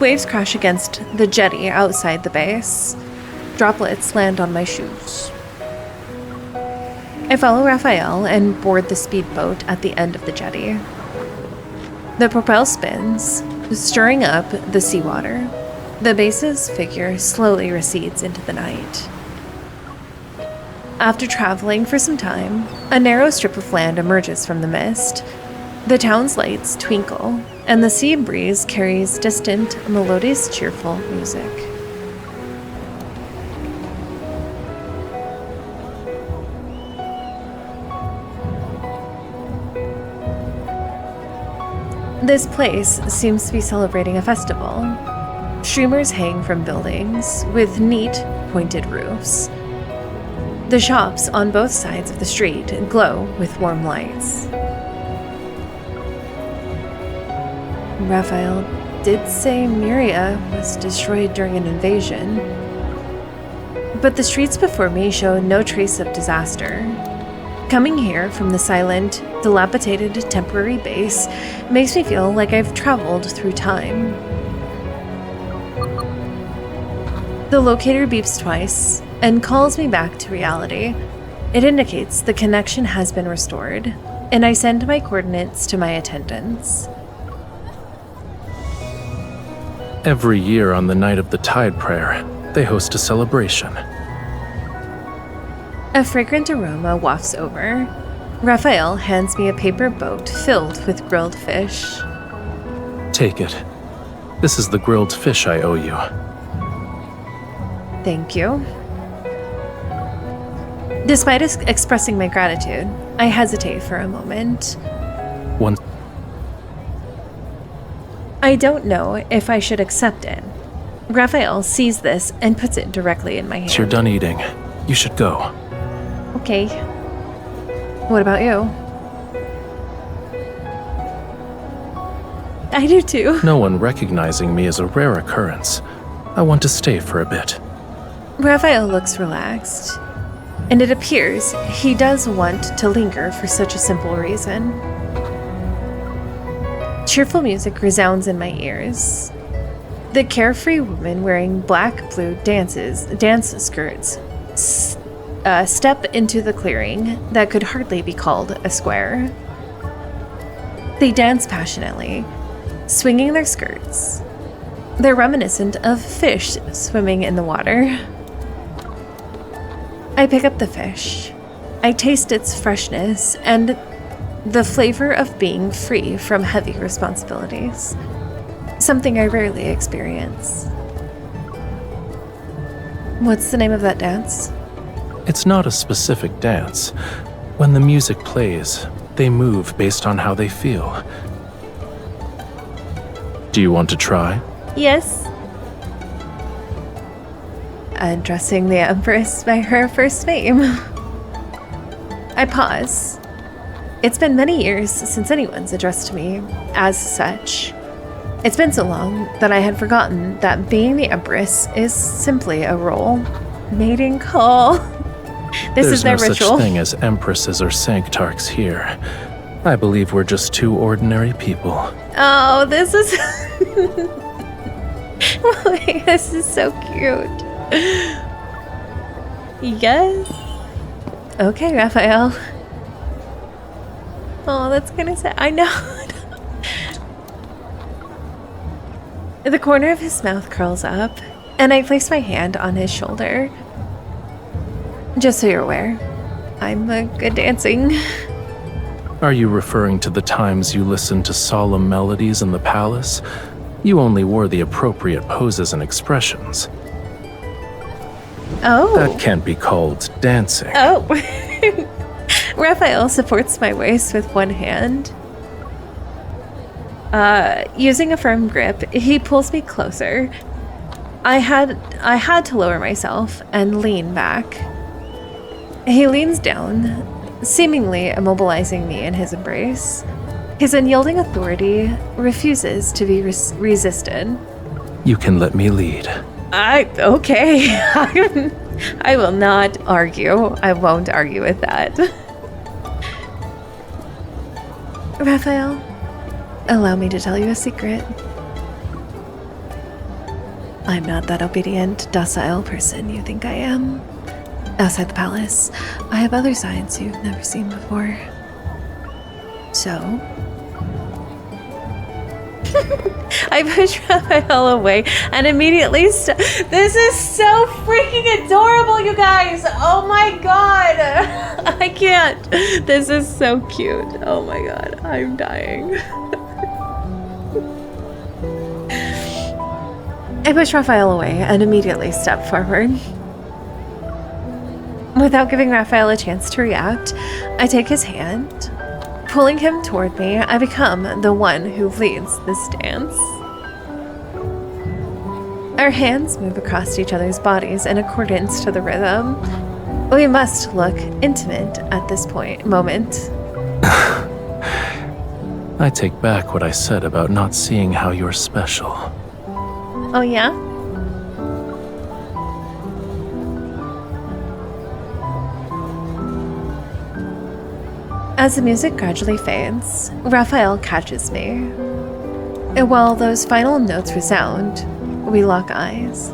Waves crash against the jetty outside the base. Droplets land on my shoes. I follow Raphael and board the speedboat at the end of the jetty. The propel spins, stirring up the seawater. The base's figure slowly recedes into the night. After traveling for some time, a narrow strip of land emerges from the mist. The town's lights twinkle, and the sea breeze carries distant, melodious, cheerful music. This place seems to be celebrating a festival. Streamers hang from buildings with neat, pointed roofs. The shops on both sides of the street glow with warm lights. Raphael did say Myria was destroyed during an invasion, but the streets before me show no trace of disaster. Coming here from the silent, dilapidated temporary base makes me feel like I've traveled through time. The locator beeps twice and calls me back to reality. It indicates the connection has been restored, and I send my coordinates to my attendants. Every year on the night of the Tide Prayer, they host a celebration. A fragrant aroma wafts over. Raphael hands me a paper boat filled with grilled fish. Take it. This is the grilled fish I owe you. Thank you. Despite expressing my gratitude, I hesitate for a moment. I don't know if I should accept it. Raphael sees this and puts it directly in my hand. You're done eating. You should go. Okay. What about you? I do too. No one recognizing me is a rare occurrence. I want to stay for a bit. Raphael looks relaxed, and it appears he does want to linger for such a simple reason. Cheerful music resounds in my ears. The carefree woman wearing black-blue dance skirts step into the clearing that could hardly be called a square. They dance passionately, swinging their skirts. They're reminiscent of fish swimming in the water. I pick up the fish. I taste its freshness and the flavor of being free from heavy responsibilities, something I rarely experience. What's the name of that dance? It's not a specific dance. When the music plays, they move based on how they feel. Do you want to try? Yes. Addressing the Empress by her first name. I pause. It's been many years since anyone's addressed me as such. It's been so long that I had forgotten that being the Empress is simply a role. Mating call. This is their There's no ritual. such thing as empresses or sanctarchs here. I believe we're just two ordinary people. Oh, this is... Wait, this is so cute. Yes. Okay, Raphael. Oh, that's kind of sad. I know. The corner of his mouth curls up, and I place my hand on his shoulder. Just so you're aware, I'm good at dancing. Are you referring to the times you listened to solemn melodies in the palace? You only wore the appropriate poses and expressions. Oh. That can't be called dancing. Oh. Raphael supports my waist with one hand. Using a firm grip, he pulls me closer. I had to lower myself and lean back. He leans down, seemingly immobilizing me in his embrace. His unyielding authority refuses to be resisted. You can let me lead. Okay. I will not argue. I won't argue with that. Raphael, allow me to tell you a secret. I'm not that obedient, docile person you think I am. Outside the palace, I have other sides you've never seen before. So... I push Raphael away and immediately This is so freaking adorable, you guys! Oh my god! I can't. This is so cute. Oh my god, I'm dying. I push Raphael away and immediately step forward. Without giving Raphael a chance to react, I take his hand. Pulling him toward me, I become the one who leads this dance. Our hands move across each other's bodies in accordance to the rhythm. We must look intimate at this moment. I take back what I said about not seeing how you're special. Oh yeah? As the music gradually fades, Raphael catches me. And while those final notes resound, we lock eyes.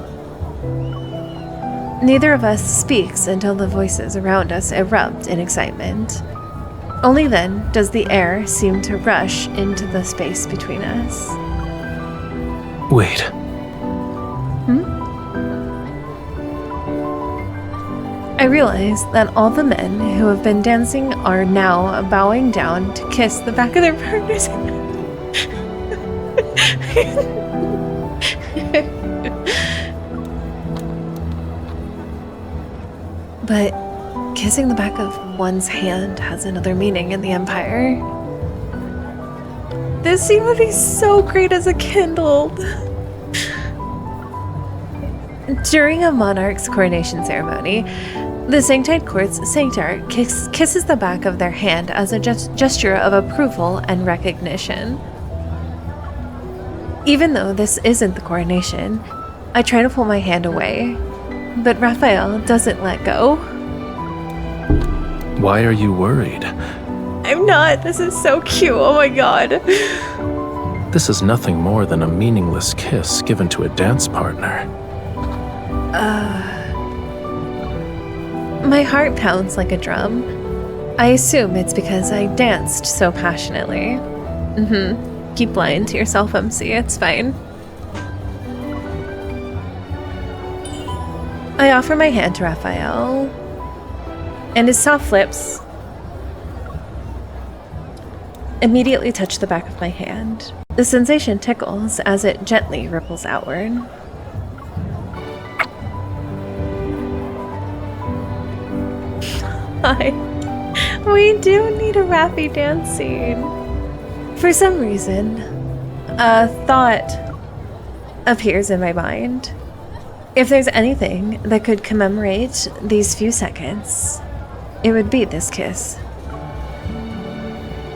Neither of us speaks until the voices around us erupt in excitement. Only then does the air seem to rush into the space between us. Wait. I realize that all the men who have been dancing are now bowing down to kiss the back of their partner's head. But kissing the back of one's hand has another meaning in the Empire. This scene would be so great as a kindled. During a monarch's coronation ceremony, the Sanctite Court's Sanctarch kisses the back of their hand as a gesture of approval and recognition. Even though this isn't the coronation, I try to pull my hand away, but Raphael doesn't let go. Why are you worried? I'm not. This is so cute. Oh my god. This is nothing more than a meaningless kiss given to a dance partner. My heart pounds like a drum. I assume it's because I danced so passionately. Keep lying to yourself, MC. It's fine. I offer my hand to Raphael, and his soft lips immediately touch the back of my hand. The sensation tickles as it gently ripples outward. Hi. We do need a Raffy dance scene. For some reason, a thought appears in my mind. If there's anything that could commemorate these few seconds, it would be this kiss.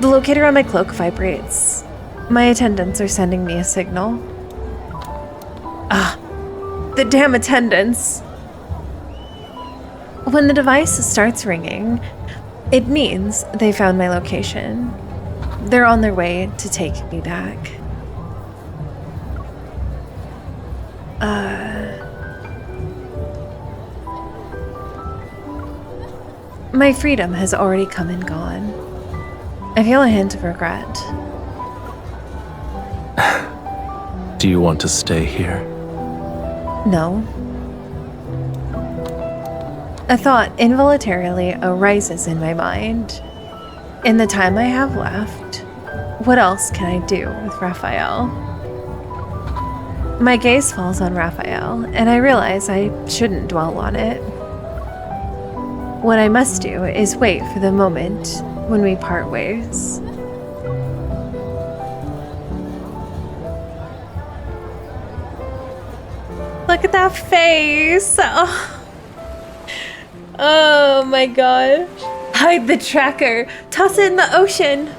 The locator on my cloak vibrates. My attendants are sending me a signal. The damn attendants! When the device starts ringing, it means they found my location. They're on their way to take me back. My freedom has already come and gone. I feel a hint of regret. Do you want to stay here? No. A thought involuntarily arises in my mind. In the time I have left, what else can I do with Raphael? My gaze falls on Raphael, and I realize I shouldn't dwell on it. What I must do is wait for the moment when we part ways. Look at that face! Oh my gosh. Hide the tracker! Toss it in the ocean!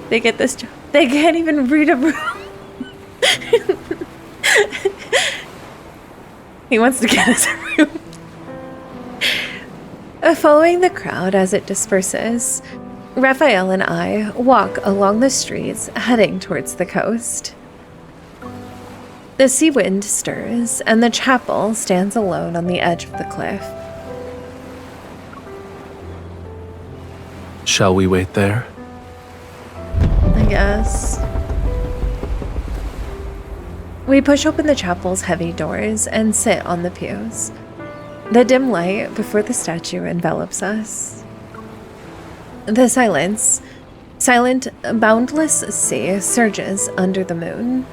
They get this job. They can't even read a room. He wants to get us a room. Following the crowd as it disperses, Raphael and I walk along the streets heading towards the coast. The sea wind stirs, and the chapel stands alone on the edge of the cliff. Shall we wait there? I guess. We push open the chapel's heavy doors and sit on the pews. The dim light before the statue envelops us. The silent, boundless sea surges under the moon.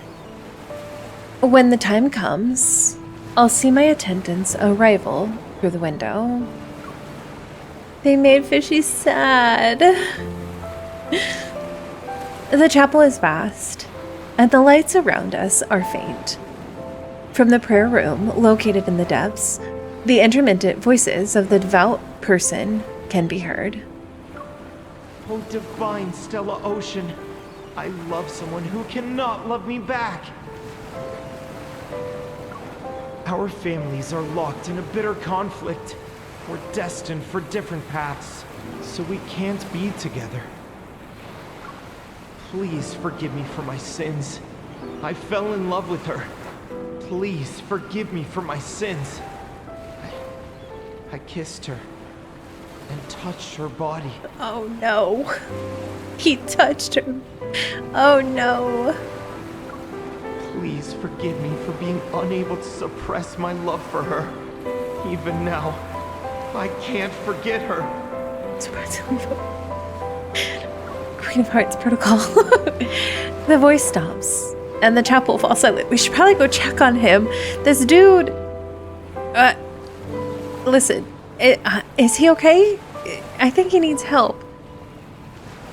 When the time comes, I'll see my attendants' arrival through the window. They made Fishy sad. The chapel is vast, and the lights around us are faint. From the prayer room located in the depths, the intermittent voices of the devout person can be heard. Oh, divine Stella Ocean, I love someone who cannot love me back. Our families are locked in a bitter conflict. We're destined for different paths, so we can't be together. Please forgive me for my sins. I fell in love with her. Please forgive me for my sins. I kissed her and touched her body. Oh no. He touched her. Oh no. Please forgive me for being unable to suppress my love for her. Even now, I can't forget her. Queen of Hearts protocol. The voice stops, and the chapel falls silent. We should probably go check on him. This dude... listen, is he okay? I think he needs help.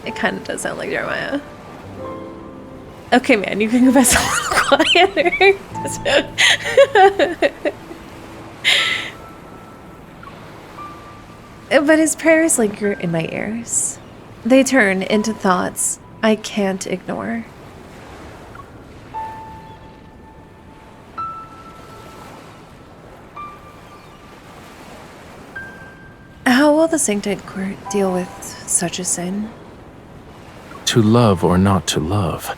It kind of does sound like Jeremiah. Okay, man, you can go best a little quieter. But his prayers linger in my ears. They turn into thoughts I can't ignore. the Sanctite Court deal with such a sin? To love or not to love,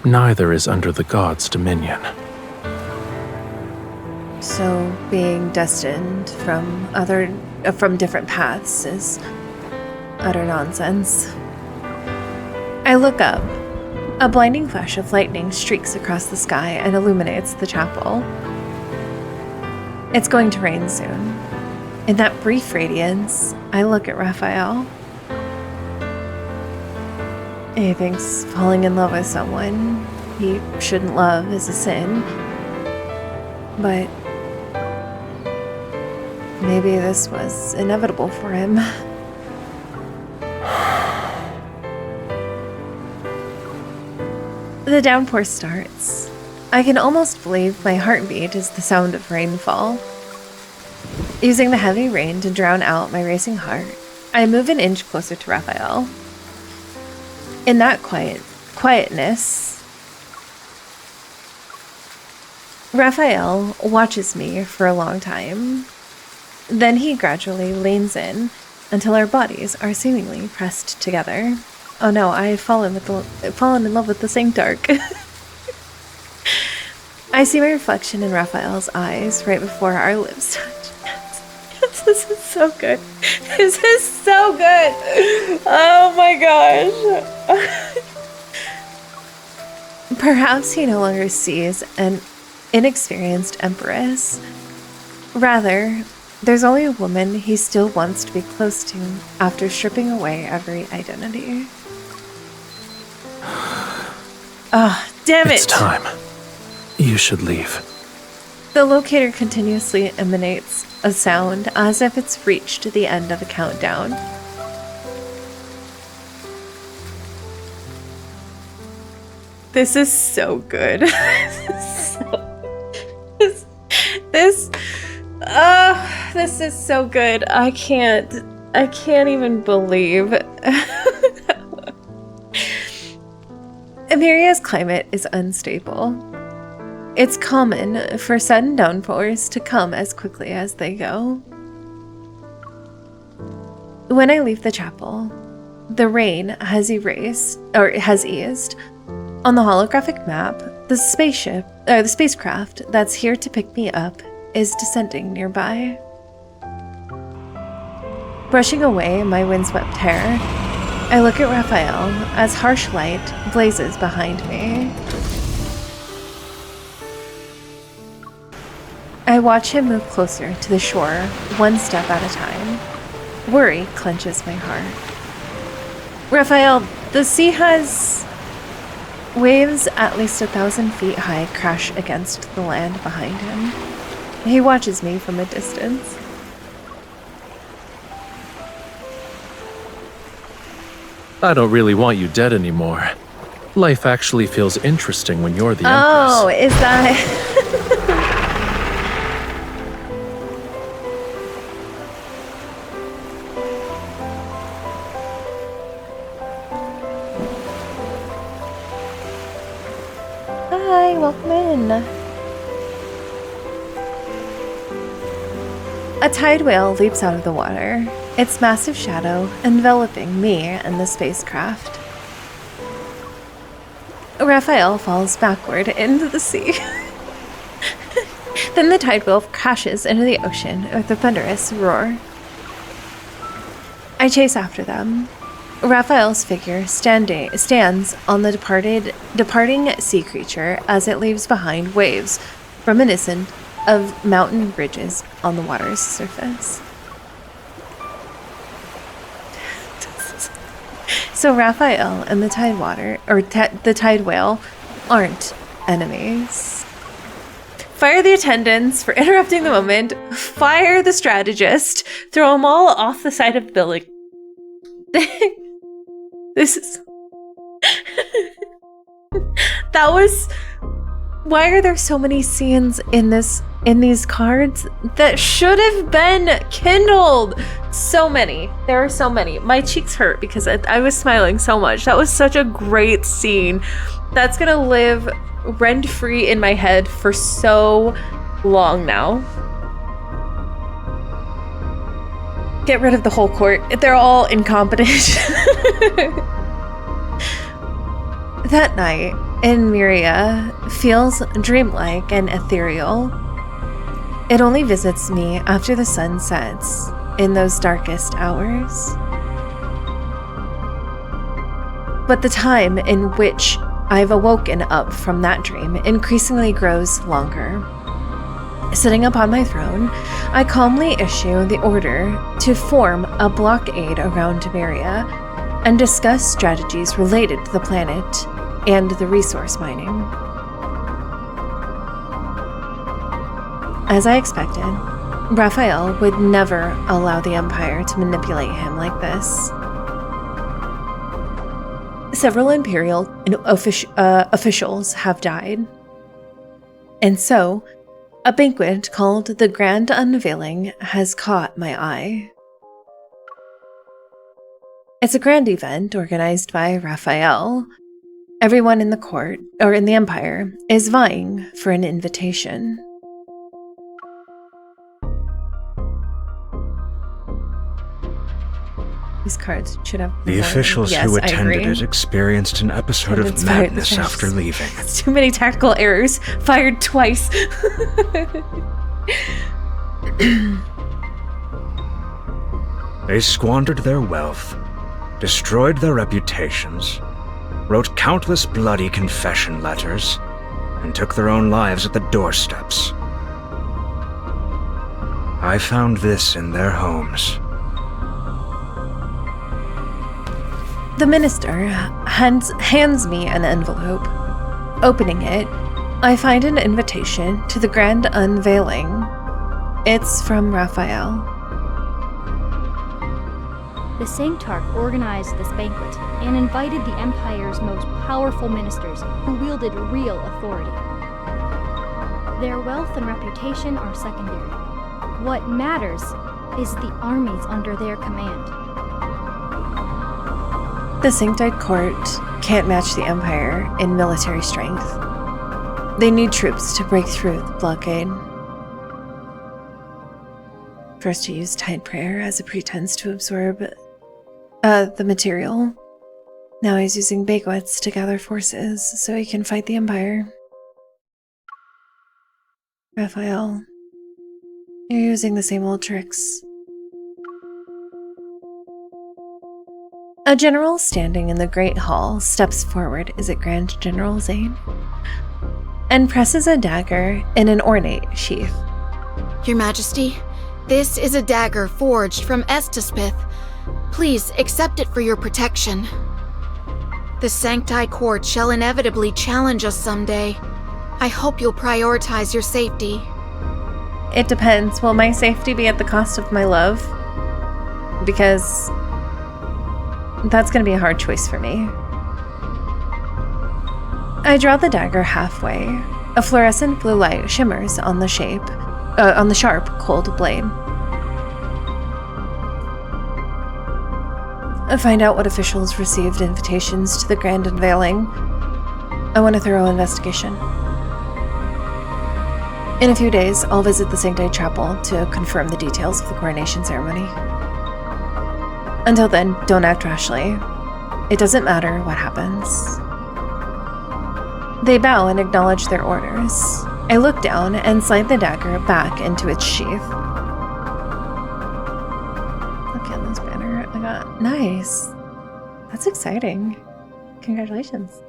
neither is under the gods' dominion. So being destined from different paths is utter nonsense. I look up. A blinding flash of lightning streaks across the sky and illuminates the chapel. It's going to rain soon. In that brief radiance, I look at Raphael. He thinks falling in love with someone he shouldn't love is a sin. But maybe this was inevitable for him. The downpour starts. I can almost believe my heartbeat is the sound of rainfall. Using the heavy rain to drown out my racing heart, I move an inch closer to Raphael. In that quietness, Raphael watches me for a long time. Then he gradually leans in until our bodies are seemingly pressed together. Oh no, I have fallen in love with the Sanctarch. I see my reflection in Raphael's eyes right before our lips touch. Yes, this is so good. This is so good. Oh my gosh. Perhaps he no longer sees an inexperienced empress. Rather, there's only a woman he still wants to be close to after stripping away every identity. Ah, damn it! It's time. You should leave. The locator continuously emanates a sound as if it's reached the end of a countdown. This is so good. This is so good. I can't even believe. Emiria's climate is unstable. It's common for sudden downpours to come as quickly as they go. When I leave the chapel, the rain has eased. On the holographic map, the spacecraft that's here to pick me up is descending nearby. Brushing away my windswept hair, I look at Raphael as harsh light blazes behind me. I watch him move closer to the shore, one step at a time. Worry clenches my heart. Raphael, the sea has... Waves at least 1,000 feet high crash against the land behind him. He watches me from a distance. I don't really want you dead anymore. Life actually feels interesting when you're the Oh, Empress. is that... Hi, welcome in. A tide whale leaps out of the water, its massive shadow enveloping me and the spacecraft. Raphael falls backward into the sea. Then the tide whale crashes into the ocean with a thunderous roar. I chase after them. Raphael's figure stands on the departing sea creature as it leaves behind waves reminiscent of mountain ridges on the water's surface. So Raphael and the the tide whale aren't enemies. Fire the attendants for interrupting the moment. Fire the strategist. Throw them all off the side of the building. This is... That was... Why are there so many scenes in these cards that should have been kindled? So many. There are so many. My cheeks hurt because I was smiling so much. That was such a great scene. That's gonna live rent-free in my head for so long now. Get rid of the whole court. They're all incompetent. That night, Myria feels dreamlike and ethereal. It only visits me after the sun sets in those darkest hours. But the time in which I've awoken up from that dream increasingly grows longer. Sitting upon my throne, I calmly issue the order to form a blockade around Myria and discuss strategies related to the planet and the resource mining. As I expected, Rafayel would never allow the Empire to manipulate him like this. Several Imperial officials have died, and so a banquet called the Grand Unveiling has caught my eye. It's a grand event organized by Rafayel. Everyone in the court, or in the Empire, is vying for an invitation. These cards should have... The officials who attended it experienced an episode of madness after leaving. It's too many tactical errors. Fired twice. They squandered their wealth, destroyed their reputations, wrote countless bloody confession letters, and took their own lives at the doorsteps. I found this in their homes. The minister hands me an envelope. Opening it, I find an invitation to the Grand Unveiling. It's from Rafayel. The Sanctarch organized this banquet and invited the Empire's most powerful ministers who wielded real authority. Their wealth and reputation are secondary. What matters is the armies under their command. The Sanctite Court can't match the Empire in military strength. They need troops to break through the blockade. First to use Tide Prayer as a pretense to absorb the material. Now he's using banquets to gather forces so he can fight the Empire. Rafayel, you're using the same old tricks. A general standing in the Great Hall steps forward. Is it Grand General Zayne? And presses a dagger in an ornate sheath. Your Majesty, this is a dagger forged from Estispith. Please accept it for your protection. The Sancti Court shall inevitably challenge us someday. I hope you'll prioritize your safety. It depends. Will my safety be at the cost of my love? Because that's going to be a hard choice for me. I draw the dagger halfway. A fluorescent blue light shimmers on the sharp, cold blade. I find out what officials received invitations to the Grand Unveiling. I want a thorough investigation. In a few days, I'll visit the Sancti Chapel to confirm the details of the coronation ceremony. Until then, don't act rashly. It doesn't matter what happens. They bow and acknowledge their orders. I look down and slide the dagger back into its sheath. Look at this banner I got. Nice. That's exciting. Congratulations.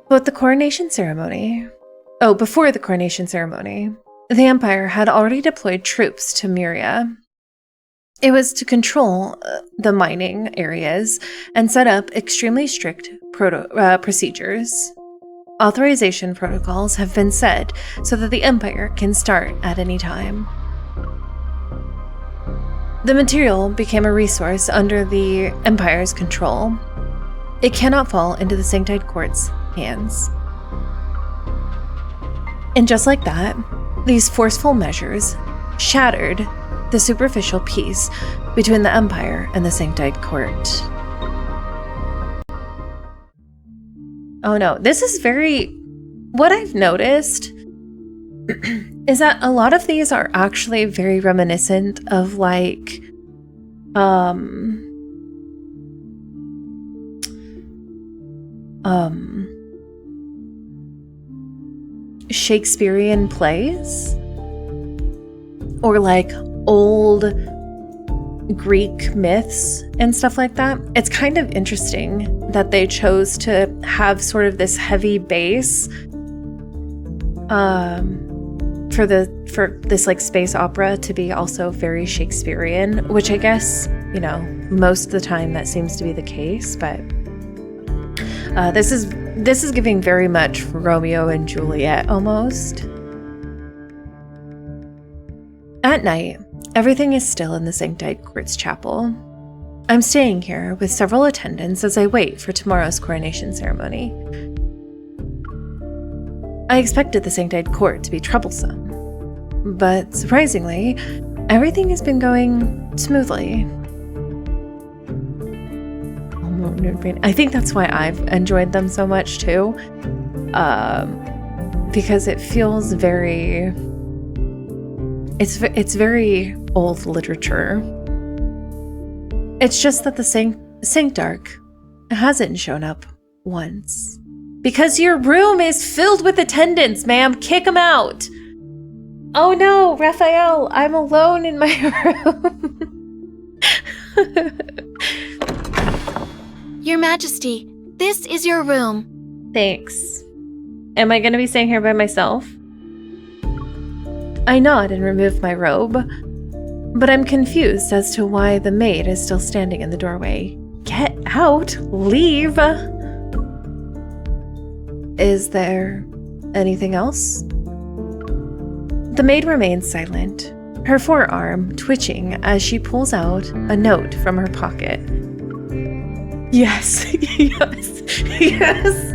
Before the coronation ceremony, the Empire had already deployed troops to Myria. It was to control the mining areas and set up extremely strict procedures. Authorization protocols have been set so that the Empire can start at any time. The material became a resource under the Empire's control. It cannot fall into the Sanctite Court's hands. And just like that, these forceful measures shattered the superficial peace between the Empire and the Sanctite Court. Oh no, this is very... What I've noticed is that a lot of these are actually very reminiscent of like Shakespearean plays or like old Greek myths and stuff like that. It's kind of interesting that they chose to have sort of this heavy base for this like space opera to be also very Shakespearean, which I guess, you know, most of the time that seems to be the case, but this is giving very much Romeo and Juliet almost. At night, everything is still in the Sanctite Courts Chapel. I'm staying here with several attendants as I wait for tomorrow's coronation ceremony. I expected the Sanctite Court to be troublesome, but surprisingly, everything has been going smoothly. I think that's why I've enjoyed them so much too, because it feels very... It's very old literature. It's just that the Sanctarch hasn't shown up once. Because your room is filled with attendants, ma'am. Kick them out. Oh no, Raphael, I'm alone in my room. Your Majesty, this is your room. Thanks. Am I going to be staying here by myself? I nod and remove my robe, but I'm confused as to why the maid is still standing in the doorway. Get out! Leave! Is there anything else? The maid remains silent, her forearm twitching as she pulls out a note from her pocket. Yes, yes, yes!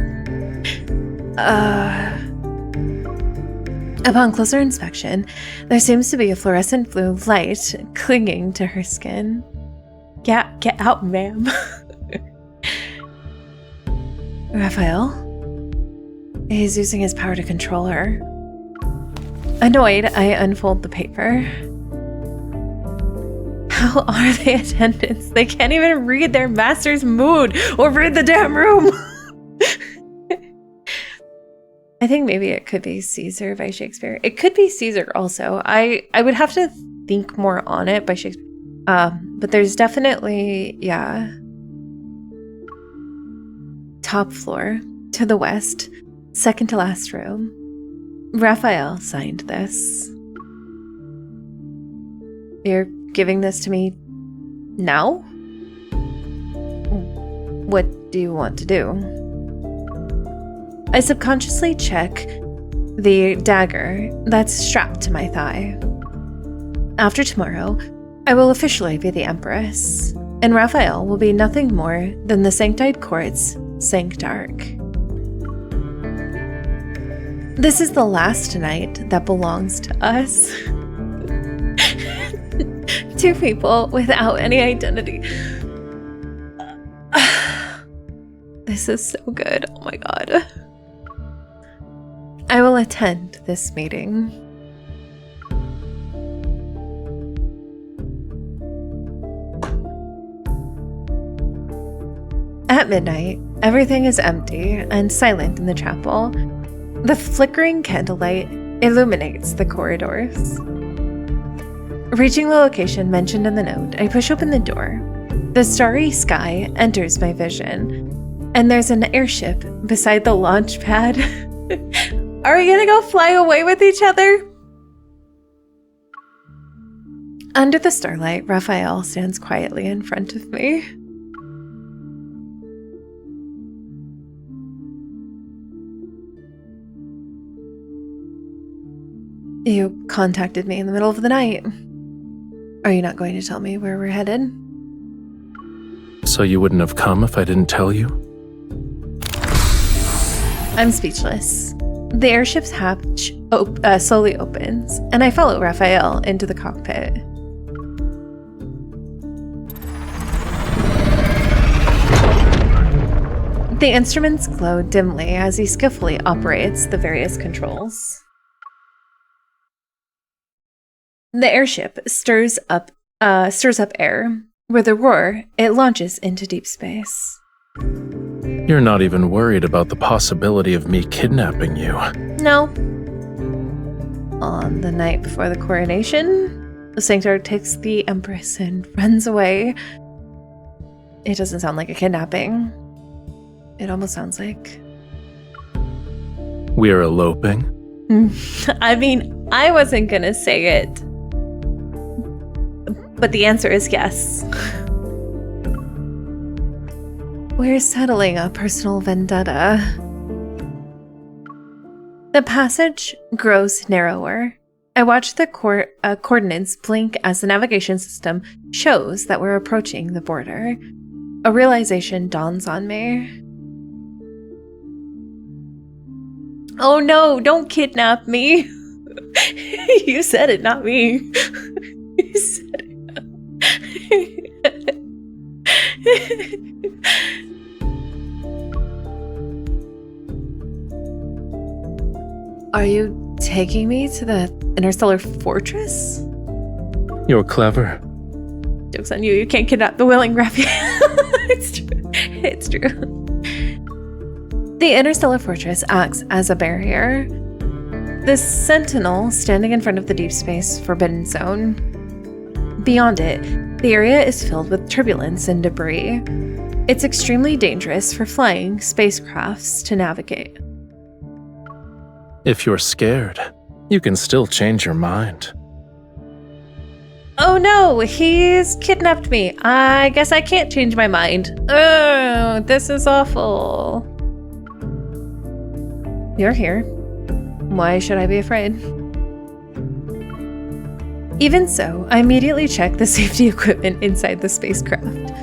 Upon closer inspection, there seems to be a fluorescent blue light clinging to her skin. Get out, ma'am. Raphael? He's using his power to control her. Annoyed, I unfold the paper. How are they attendants? They can't even read their master's mood or read the damn room. I think maybe it could be Caesar by Shakespeare. It could be Caesar also. I would have to think more on it by Shakespeare. But there's definitely, yeah. Top floor, to the west, second to last room. Raphael signed this. You're giving this to me now? What do you want to do? I subconsciously check the dagger that's strapped to my thigh. After tomorrow, I will officially be the Empress, and Raphael will be nothing more than the Sanctite Court's Sanctarch. This is the last night that belongs to us. Two people without any identity. This is so good. Oh my god. I will attend this meeting. At midnight, everything is empty and silent in the chapel. The flickering candlelight illuminates the corridors. Reaching the location mentioned in the note, I push open the door. The starry sky enters my vision, and there's an airship beside the launch pad. Are we gonna go fly away with each other? Under the starlight, Raphael stands quietly in front of me. You contacted me in the middle of the night. Are you not going to tell me where we're headed? So you wouldn't have come if I didn't tell you? I'm speechless. The airship's hatch slowly opens, and I follow Raphael into the cockpit. The instruments glow dimly as he skillfully operates the various controls. The airship stirs up air. With a roar, it launches into deep space. You're not even worried about the possibility of me kidnapping you. No. On the night before the coronation, the Sanctor takes the Empress and runs away. It doesn't sound like a kidnapping. It almost sounds like... We're eloping? I mean, I wasn't gonna say it. But the answer is yes. We're settling a personal vendetta. The passage grows narrower. I watch the coordinates blink as the navigation system shows that we're approaching the border. A realization dawns on me. Oh no, don't kidnap me. You said it, not me. You said it. Are you taking me to the interstellar fortress? You're clever. Joke's on you, you can't kidnap the willing, Rafayel. It's true. It's true. The interstellar fortress acts as a barrier. The sentinel standing in front of the deep space forbidden zone. Beyond it, the area is filled with turbulence and debris. It's extremely dangerous for flying spacecrafts to navigate. If you're scared, you can still change your mind. Oh no, he's kidnapped me. I guess I can't change my mind. Oh, this is awful. You're here. Why should I be afraid? Even so, I immediately check the safety equipment inside the spacecraft.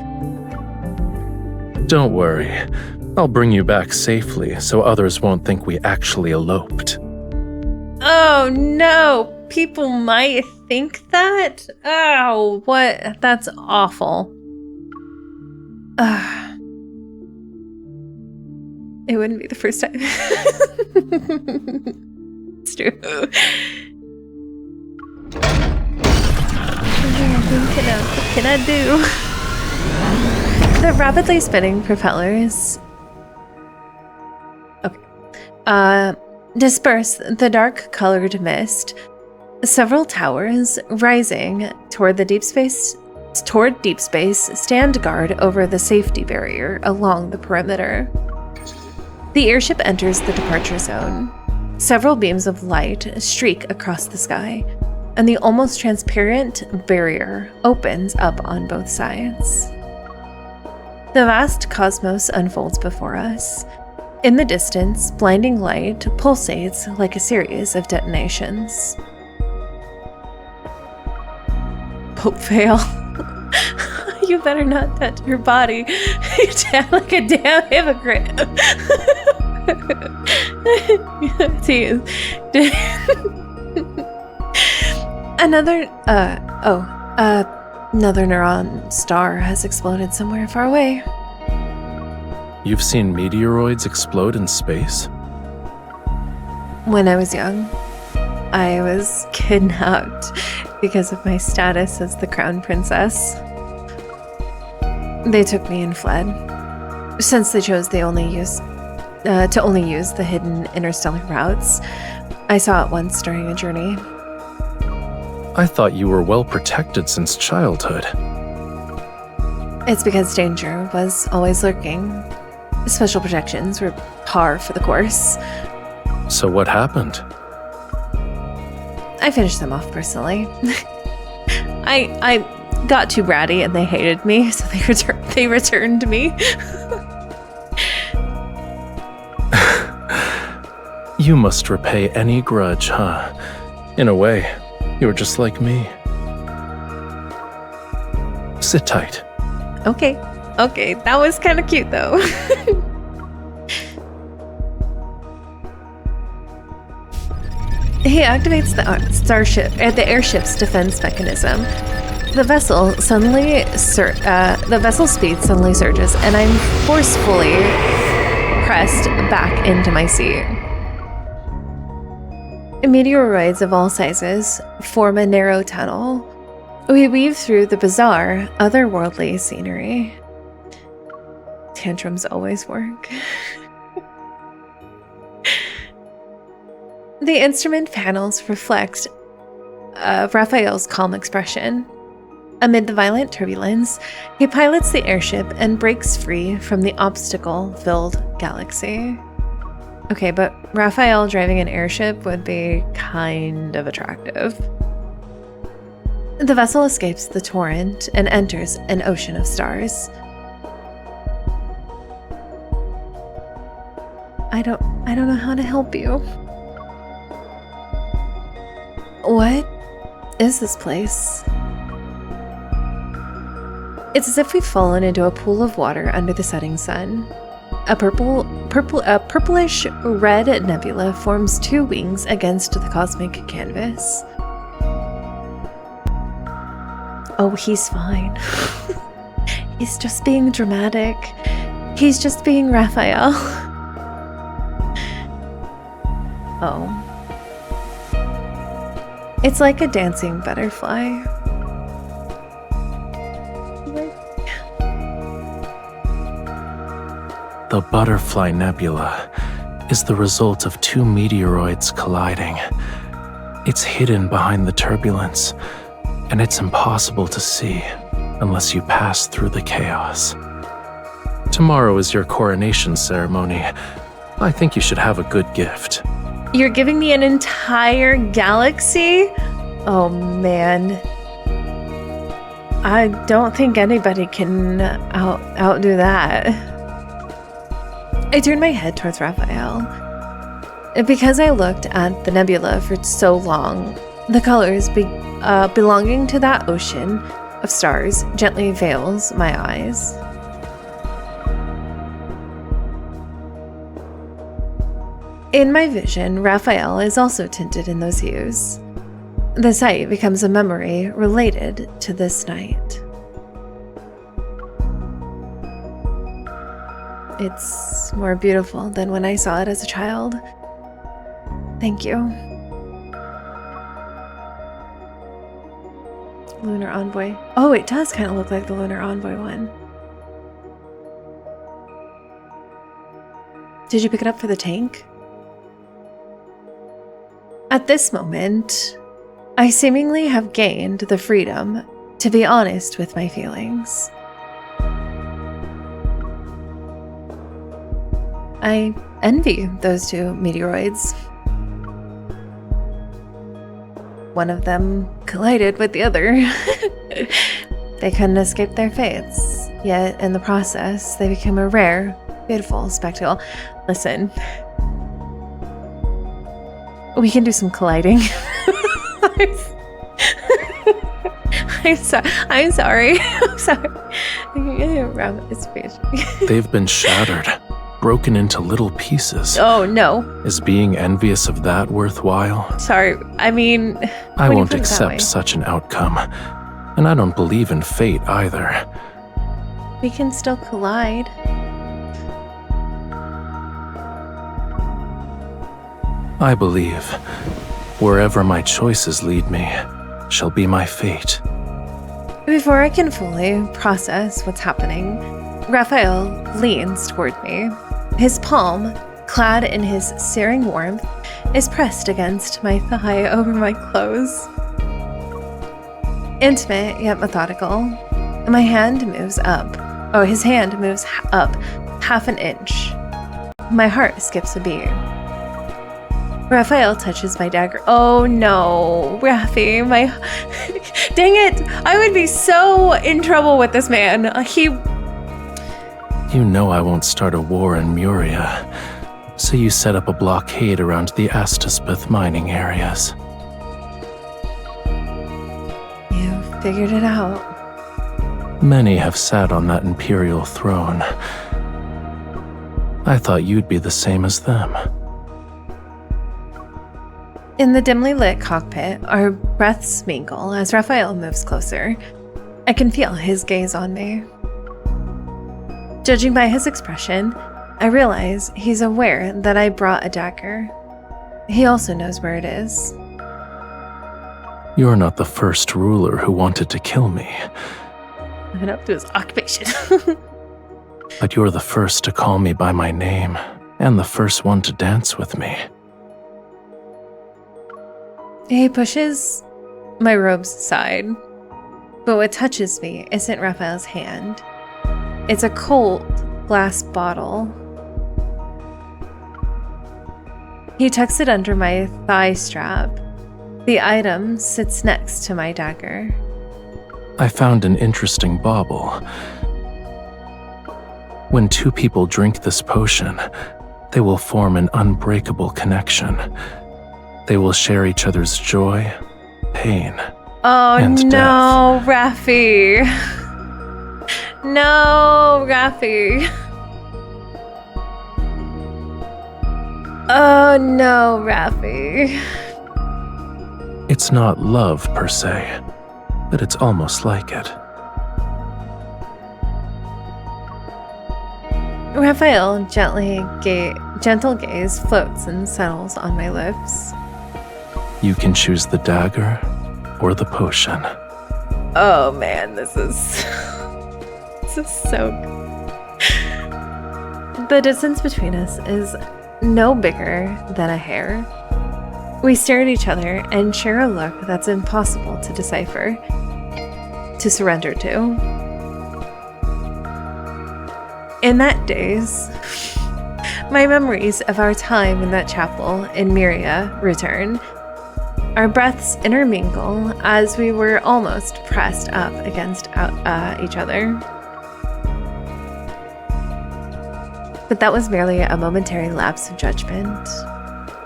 Don't worry. I'll bring you back safely so others won't think we actually eloped. Oh no! People might think that? Oh, what? That's awful. It wouldn't be the first time. It's true. What can I do? The rapidly spinning propellers disperse the dark-colored mist. Several towers rising toward deep space stand guard over the safety barrier along the perimeter. The airship enters the departure zone. Several beams of light streak across the sky, and the almost transparent barrier opens up on both sides. The vast cosmos unfolds before us. In the distance, blinding light pulsates like a series of detonations. Pope fail. You better not touch your body. You sound like a damn hypocrite. Another neuron star has exploded somewhere far away. You've seen meteoroids explode in space? When I was young, I was kidnapped because of my status as the crown princess. They took me and fled. Since they chose to only use the hidden interstellar routes, I saw it once during a journey. I thought you were well protected since childhood. It's because danger was always lurking. Special protections were par for the course. So what happened? I finished them off personally. I got too bratty and they hated me, so they returned me. You must repay any grudge, huh? In a way, you're just like me. Sit tight. Okay, that was kind of cute though. He activates the airship's defense mechanism. The vessel speed suddenly surges, and I'm forcefully pressed back into my seat. Meteoroids of all sizes form a narrow tunnel. We weave through the bizarre, otherworldly scenery. Tantrums always work. The instrument panels reflect Raphael's calm expression. Amid the violent turbulence, he pilots the airship and breaks free from the obstacle-filled galaxy. Okay, but Raphael driving an airship would be kind of attractive. The vessel escapes the torrent and enters an ocean of stars. I don't know how to help you. What is this place? It's as if we've fallen into a pool of water under the setting sun. A purplish red nebula forms two wings against the cosmic canvas. Oh, he's fine. He's just being dramatic. He's just being Raphael. Oh. It's like a dancing butterfly. The Butterfly Nebula is the result of two meteoroids colliding. It's hidden behind the turbulence, and it's impossible to see unless you pass through the chaos. Tomorrow is your coronation ceremony. I think you should have a good gift. You're giving me an entire galaxy? Oh man. I don't think anybody can outdo that. I turned my head towards Raphael. Because I looked at the nebula for so long, the colors belonging to that ocean of stars gently veils my eyes. In my vision, Raphael is also tinted in those hues. The sight becomes a memory related to this night. It's more beautiful than when I saw it as a child. Thank you. Lunar Envoy. Oh, it does kind of look like the Lunar Envoy one. Did you pick it up for the tank? At this moment, I seemingly have gained the freedom to be honest with my feelings. I envy those two meteoroids. One of them collided with the other. They couldn't escape their fates, yet in the process, they became a rare, beautiful spectacle. Listen, we can do some colliding. I'm sorry. They've been shattered, broken into little pieces. Oh, no. Is being envious of that worthwhile? Sorry, I mean... I won't accept such an outcome, and I don't believe in fate either. We can still collide. I believe wherever my choices lead me shall be my fate. Before I can fully process what's happening, Raphael leans toward me. His palm, clad in his searing warmth, is pressed against my thigh over my clothes. Intimate yet methodical, my hand moves up. Oh, his hand moves up half an inch. My heart skips a beat. Raphael touches my dagger. Oh no, Rafi, dang it! I would be so in trouble with this man. You know I won't start a war in Muria, so you set up a blockade around the Astaspeth mining areas. You figured it out. Many have sat on that imperial throne. I thought you'd be the same as them. In the dimly lit cockpit, our breaths mingle as Raphael moves closer. I can feel his gaze on me. Judging by his expression, I realize he's aware that I brought a dagger. He also knows where it is. You're not the first ruler who wanted to kill me, Living up to his occupation. but you're the first to call me by my name, and the first one to dance with me. He pushes my robes aside, but what touches me isn't Raphael's hand. It's a cold glass bottle. He tucks it under my thigh strap. The item sits next to my dagger. I found an interesting bauble. When two people drink this potion, they will form an unbreakable connection. They will share each other's joy, pain, and no, Raffi. No, Raffi. Oh no, Raffi. It's not love per se, but it's almost like it. Raphael gentle gaze floats and settles on my lips. You can choose the dagger or the potion. Oh man, this is so good. The distance between us is no bigger than a hair. We stare at each other and share a look that's impossible to decipher, to surrender to. In that daze, my memories of our time in that chapel in Myria return. Our breaths intermingle as we were almost pressed up against each other. But that was merely a momentary lapse of judgment.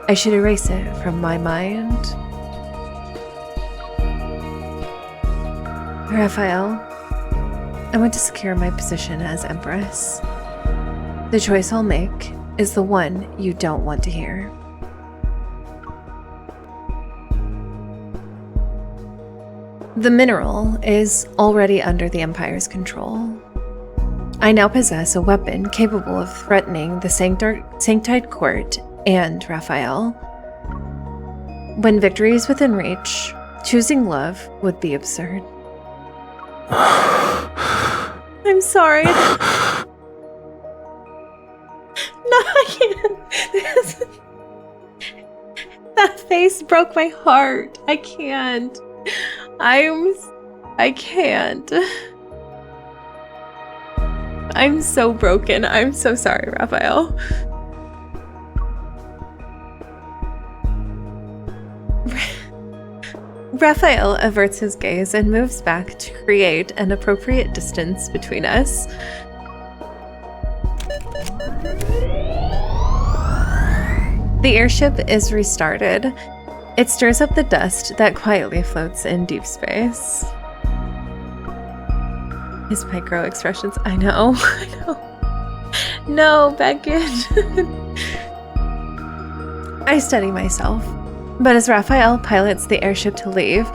I should erase it from my mind. Raphael, I want to secure my position as Empress. The choice I'll make is the one you don't want to hear. The mineral is already under the Empire's control. I now possess a weapon capable of threatening the Sanctite Court and Raphael. When victory is within reach, choosing love would be absurd. I'm sorry. No, I can't. That face broke my heart. I can't. I can't. I'm so broken. I'm so sorry, Raphael. Raphael averts his gaze and moves back to create an appropriate distance between us. The airship is restarted. It stirs up the dust that quietly floats in deep space. His micro expressions. I know. No, Beckett. I steady myself, but as Raphael pilots the airship to leave,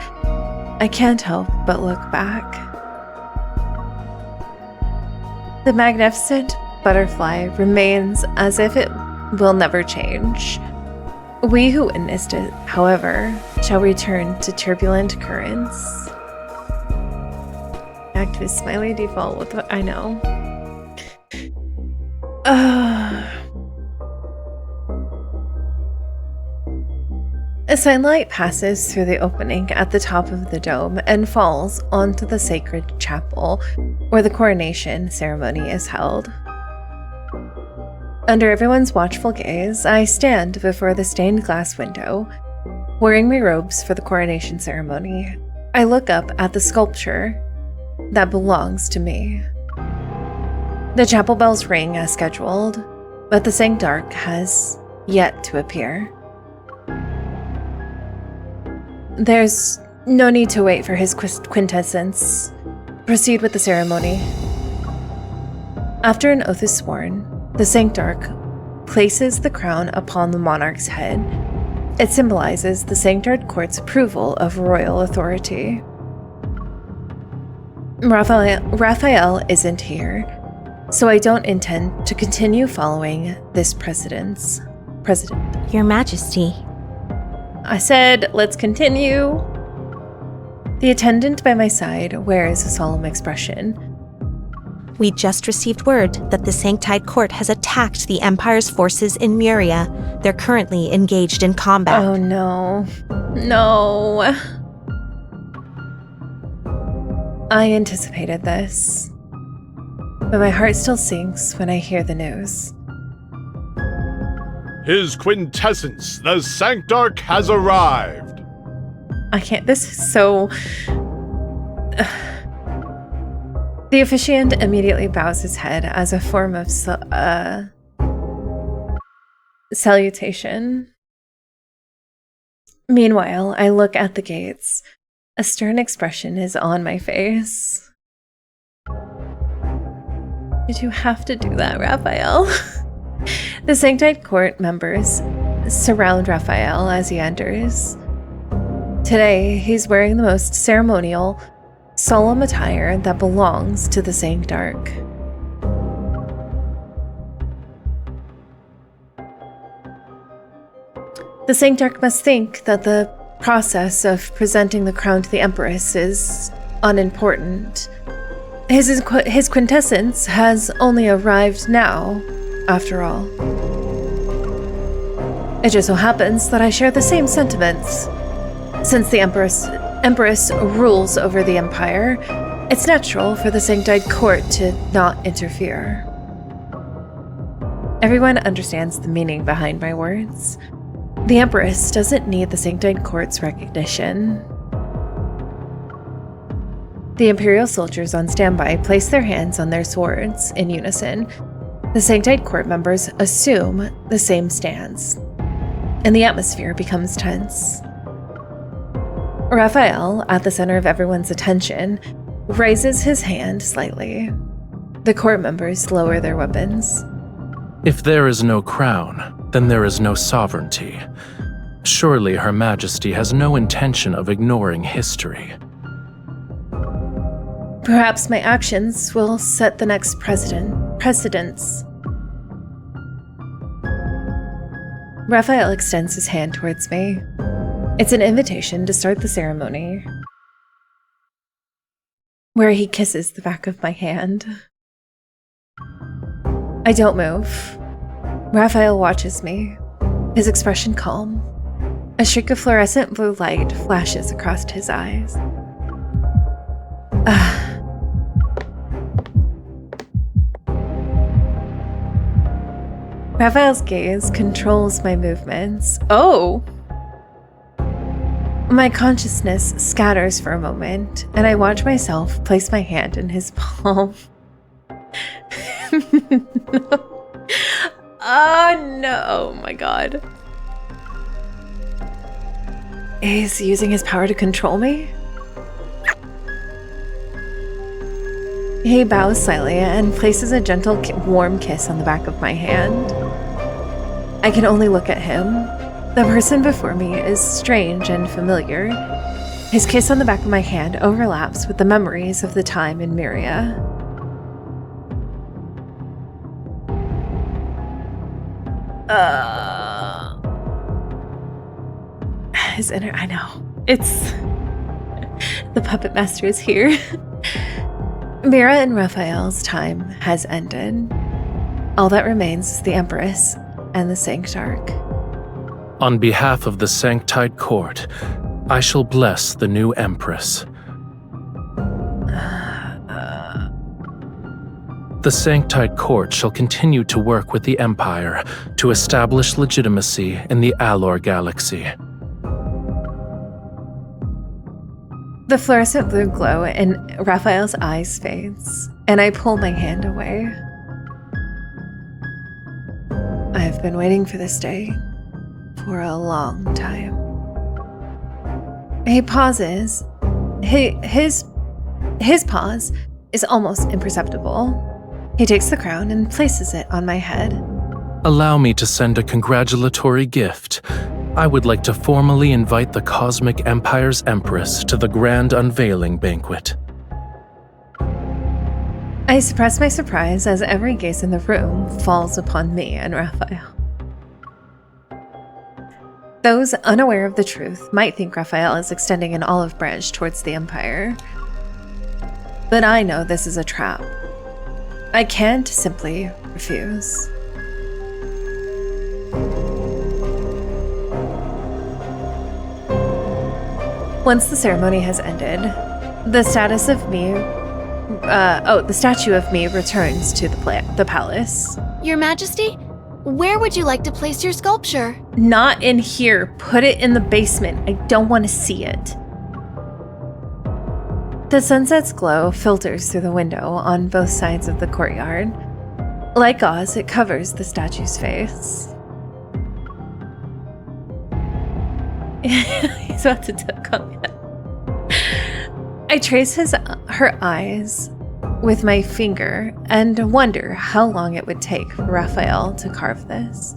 I can't help but look back. The magnificent butterfly remains as if it will never change. We who witnessed it, however, shall return to turbulent currents. Back to his smiley default with what I know. A sunlight passes through the opening at the top of the dome and falls onto the sacred chapel where the coronation ceremony is held. Under everyone's watchful gaze, I stand before the stained glass window, wearing my robes for the coronation ceremony. I look up at the sculpture that belongs to me. The chapel bells ring as scheduled, but the Sanctarch has yet to appear. There's no need to wait for his quintessence. Proceed with the ceremony. After an oath is sworn, the Sanctarch places the crown upon the monarch's head. It symbolizes the Sanctart Court's approval of royal authority. Raphael isn't here, so I don't intend to continue following this president. Your Majesty, I said, let's continue. The attendant by my side wears a solemn expression. We just received word that the Sanctide Court has attacked the Empire's forces in Muria. They're currently engaged in combat. Oh no. No. I anticipated this, but my heart still sinks when I hear the news. His quintessence, the Sanctarch, has arrived. I can't. This is so... The officiant immediately bows his head as a form of salutation. Meanwhile, I look at the gates. A stern expression is on my face. Did you have to do that, Raphael? The Sanctide Court members surround Raphael as he enters. Today, he's wearing the most ceremonial, solemn attire that belongs to the Sanctarch. The Sanctarch must think that the process of presenting the crown to the Empress is unimportant. His quintessence has only arrived now, after all. It just so happens that I share the same sentiments. Since the Empress rules over the Empire, it's natural for the Sanctide Court to not interfere. Everyone understands the meaning behind my words. The Empress doesn't need the Sanctide Court's recognition. The Imperial soldiers on standby place their hands on their swords in unison. The Sanctide Court members assume the same stance, and the atmosphere becomes tense. Raphael, at the center of everyone's attention, raises his hand slightly. The court members lower their weapons. If there is no crown, then there is no sovereignty. Surely Her Majesty has no intention of ignoring history. Perhaps my actions will set the next precedence. Raphael extends his hand towards me. It's an invitation to start the ceremony, where he kisses the back of my hand. I don't move. Raphael watches me, his expression calm. A streak of fluorescent blue light flashes across his eyes. Raphael's gaze controls my movements. Oh! My consciousness scatters for a moment, and I watch myself place my hand in his palm. No. Oh no, oh my god. He's using his power to control me? He bows slightly and places a gentle, warm kiss on the back of my hand. I can only look at him. The person before me is strange and familiar. His kiss on the back of my hand overlaps with the memories of the time in Muria. His inner... I know. It's... The puppet master is here. Mira and Raphael's time has ended. All that remains is the Empress and the Sanctarch. On behalf of the Sanctide Court, I shall bless the new Empress. The Sanctide Court shall continue to work with the Empire to establish legitimacy in the Alor Galaxy. The fluorescent blue glow in Raphael's eyes fades, and I pull my hand away. I have been waiting for this day for a long time. He pauses. His pause is almost imperceptible. He takes the crown and places it on my head. Allow me to send a congratulatory gift. I would like to formally invite the Cosmic Empire's Empress to the grand unveiling banquet. I suppress my surprise as every gaze in the room falls upon me and Raphael. Those unaware of the truth might think Raphael is extending an olive branch towards the Empire. But I know this is a trap. I can't simply refuse. Once the ceremony has ended, the statue of me returns to the palace. Your Majesty, where would you like to place your sculpture? Not in here. Put it in the basement. I don't want to see it. The sunset's glow filters through the window on both sides of the courtyard. Like gauze, it covers the statue's face. He's about to duck on me. I trace her eyes with my finger and wonder how long it would take for Raphael to carve this.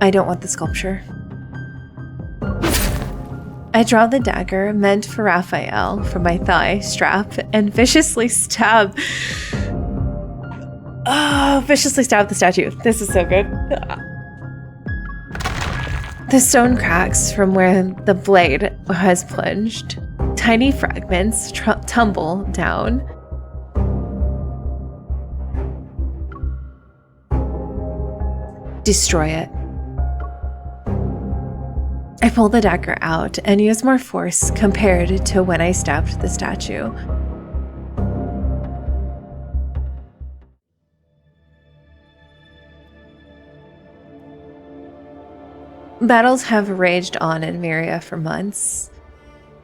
I don't want the sculpture. I draw the dagger meant for Raphael from my thigh strap and viciously stab the statue. This is so good. The stone cracks from where the blade has plunged. Tiny fragments tumble down. Destroy it. I pull the dagger out and use more force compared to when I stabbed the statue. Battles have raged on in Myria for months.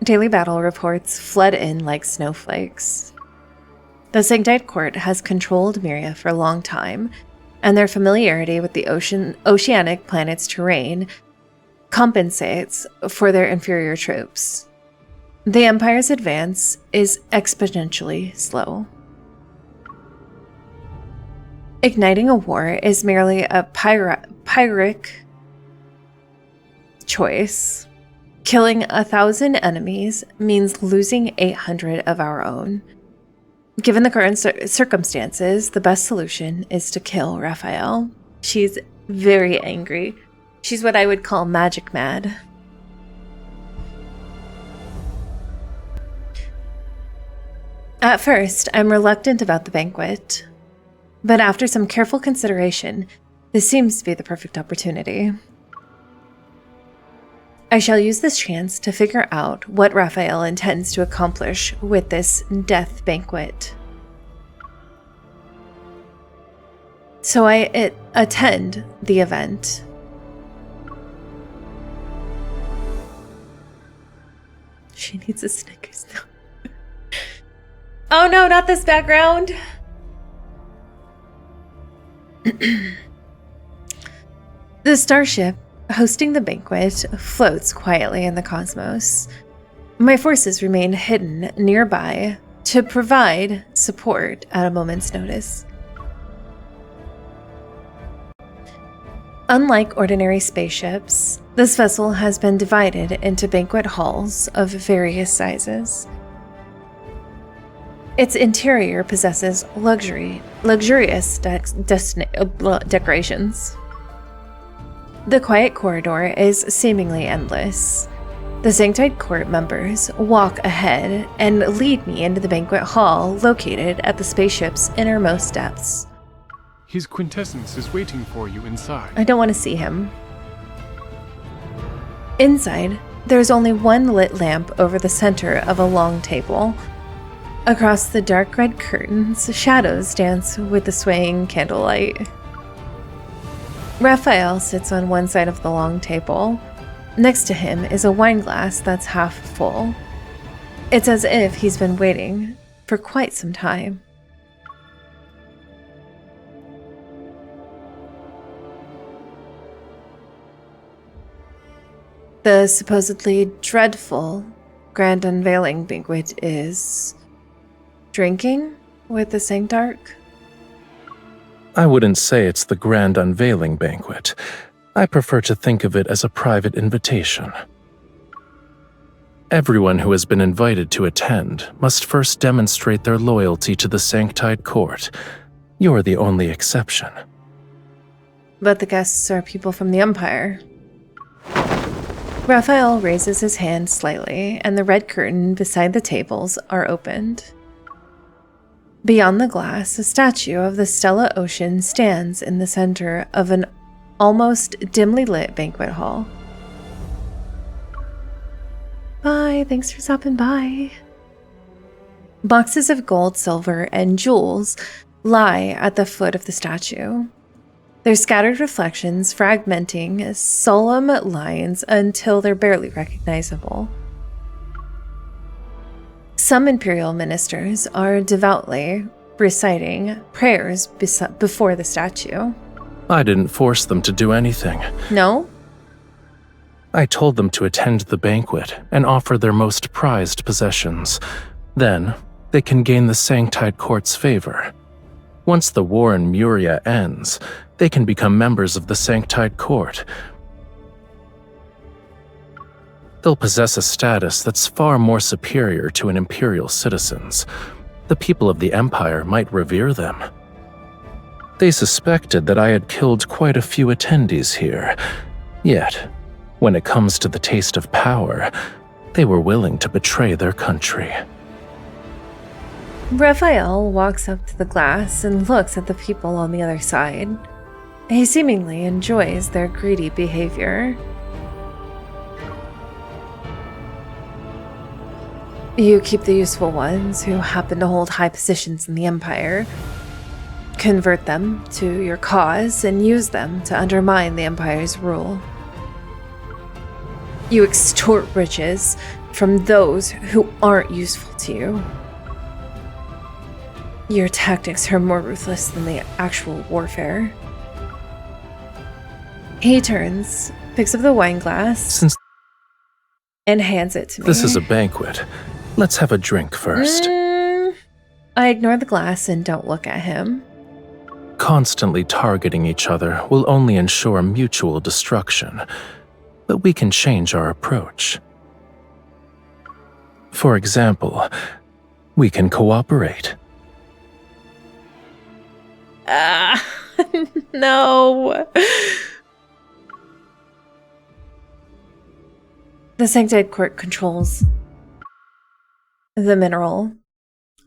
Daily battle reports flood in like snowflakes. The Sanctite Court has controlled Myria for a long time, and their familiarity with the oceanic planet's terrain compensates for their inferior troops. The Empire's advance is exponentially slow. Igniting a war is merely a pyrrhic choice. Killing 1,000 enemies means losing 800 of our own. Given the current circumstances, the best solution is to kill Raphael. She's very angry. She's what I would call magic mad. At first, I'm reluctant about the banquet, but after some careful consideration, this seems to be the perfect opportunity. I shall use this chance to figure out what Raphael intends to accomplish with this death banquet. So I attend the event. She needs a Snickers now. Oh no, not this background! The starship hosting the banquet floats quietly in the cosmos. My forces remain hidden nearby to provide support at a moment's notice. Unlike ordinary spaceships, this vessel has been divided into banquet halls of various sizes. Its interior possesses luxurious decorations. The quiet corridor is seemingly endless. The Sanctite Court members walk ahead and lead me into the banquet hall located at the spaceship's innermost depths. His quintessence is waiting for you inside. I don't want to see him. Inside, there's only one lit lamp over the center of a long table. Across the dark red curtains, shadows dance with the swaying candlelight. Raphael sits on one side of the long table. Next to him is a wine glass that's half full. It's as if he's been waiting for quite some time. The supposedly dreadful grand unveiling banquet is drinking with the Sanctarch? I wouldn't say it's the grand unveiling banquet. I prefer to think of it as a private invitation. Everyone who has been invited to attend must first demonstrate their loyalty to the Sanctite Court. You're the only exception. but the guests are people from the Empire. Raphael raises his hand slightly, and the red curtain beside the tables are opened. Beyond the glass, a statue of the Stella Ocean stands in the center of an almost dimly lit banquet hall. Bye, thanks for stopping by. Boxes of gold, silver, and jewels lie at the foot of the statue. Their scattered reflections fragmenting solemn lines until they're barely recognizable. Some imperial ministers are devoutly reciting prayers before the statue. I didn't force them to do anything. No? I told them to attend the banquet and offer their most prized possessions. Then, they can gain the Sanctite Court's favor. Once the war in Muria ends, they can become members of the Sanctite Court. They'll possess a status that's far more superior to an imperial citizen's. The people of the Empire might revere them. They suspected that I had killed quite a few attendees here, yet, when it comes to the taste of power, they were willing to betray their country. Raphael walks up to the glass and looks at the people on the other side. He seemingly enjoys their greedy behavior. You keep the useful ones who happen to hold high positions in the Empire, convert them to your cause, and use them to undermine the Empire's rule. You extort riches from those who aren't useful to you. Your tactics are more ruthless than the actual warfare. He turns, picks up the wine glass, and hands it to me. This is a banquet. Let's have a drink first. I ignore the glass and don't look at him. Constantly targeting each other will only ensure mutual destruction, but we can change our approach. For example, we can cooperate. No. The Sanctite Court controls the mineral.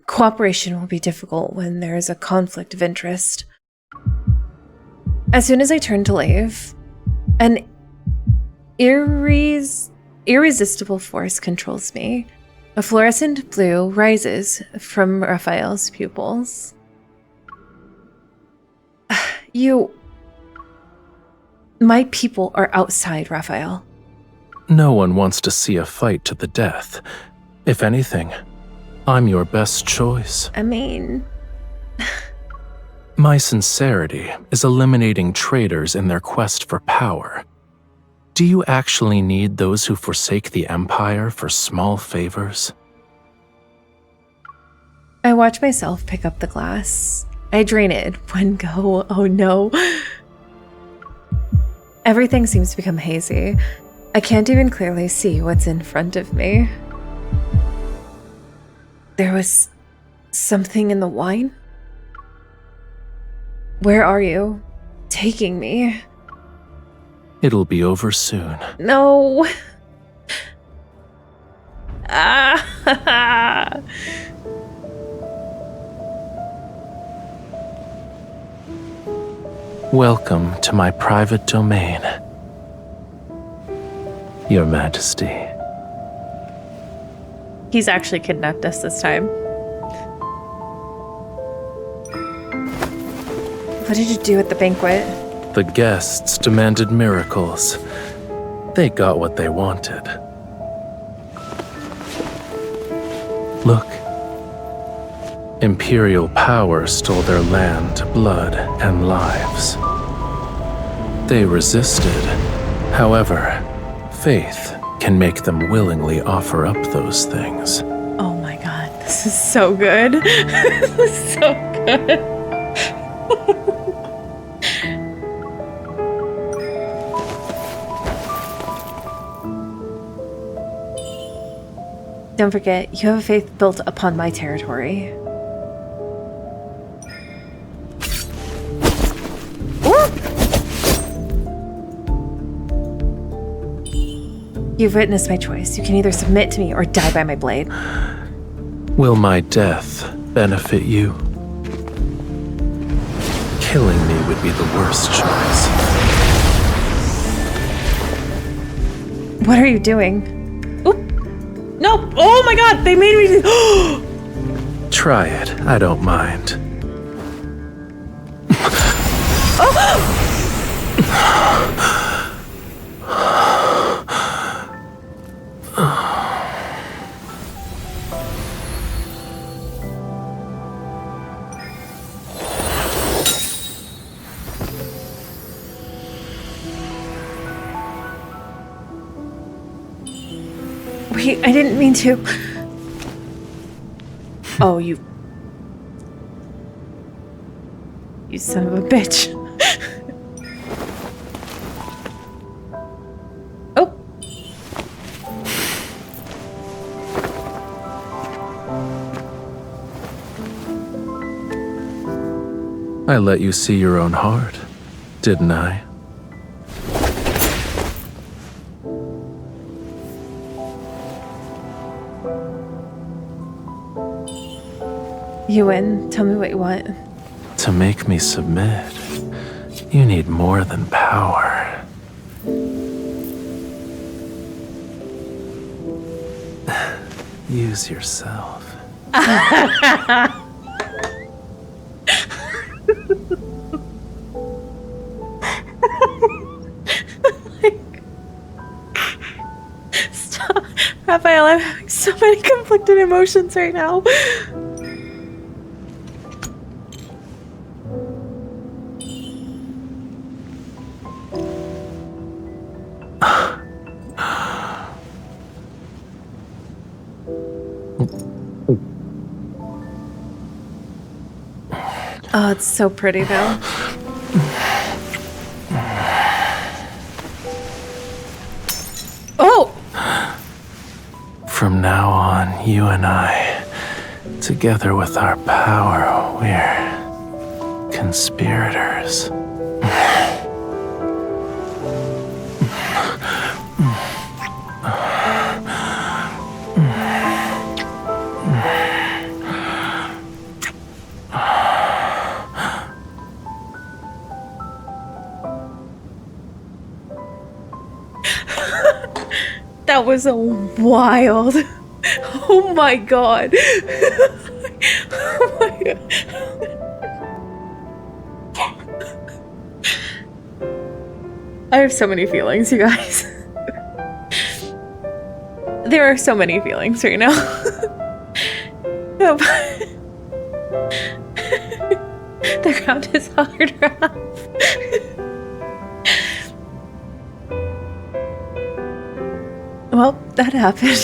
Cooperation will be difficult when there is a conflict of interest. As soon as I turn to leave, an irresistible force controls me. A fluorescent blue rises from Raphael's pupils. My people are outside, Raphael. No one wants to see a fight to the death. If anything, I'm your best choice. I mean... My sincerity is eliminating traitors in their quest for power. Do you actually need those who forsake the Empire for small favors? I watch myself pick up the glass. I drain it when go. Oh no. Everything seems to become hazy. I can't even clearly see what's in front of me. There was something in the wine? Where are you taking me? It'll be over soon. No. Ah. Welcome to my private domain, Your Majesty. He's actually kidnapped us this time. What did you do at the banquet? The guests demanded miracles. They got what they wanted. Look. Imperial power stole their land, blood, and lives. They resisted. However, faith can make them willingly offer up those things. Oh my god, this is so good. This is so good. Don't forget, you have a faith built upon my territory. You've witnessed my choice. You can either submit to me or die by my blade. Will my death benefit you? Killing me would be the worst choice. What are you doing? Oop! No! Oh my god! They made me do. Try it. I don't mind. Wait, I didn't mean to. Oh, you son of a bitch. Oh. I let you see your own heart, didn't I? You win. Tell me what you want. To make me submit, you need more than power. Use yourself. Stop. Raphael, I'm having so many conflicted emotions right now. Oh, it's so pretty though. Oh! From now on, you and I, together with our power, we're conspirators. That was a wild. Oh my god. Oh my god. I have so many feelings, you guys. There are so many feelings right now. The ground is hard, Raph. Well, that happened.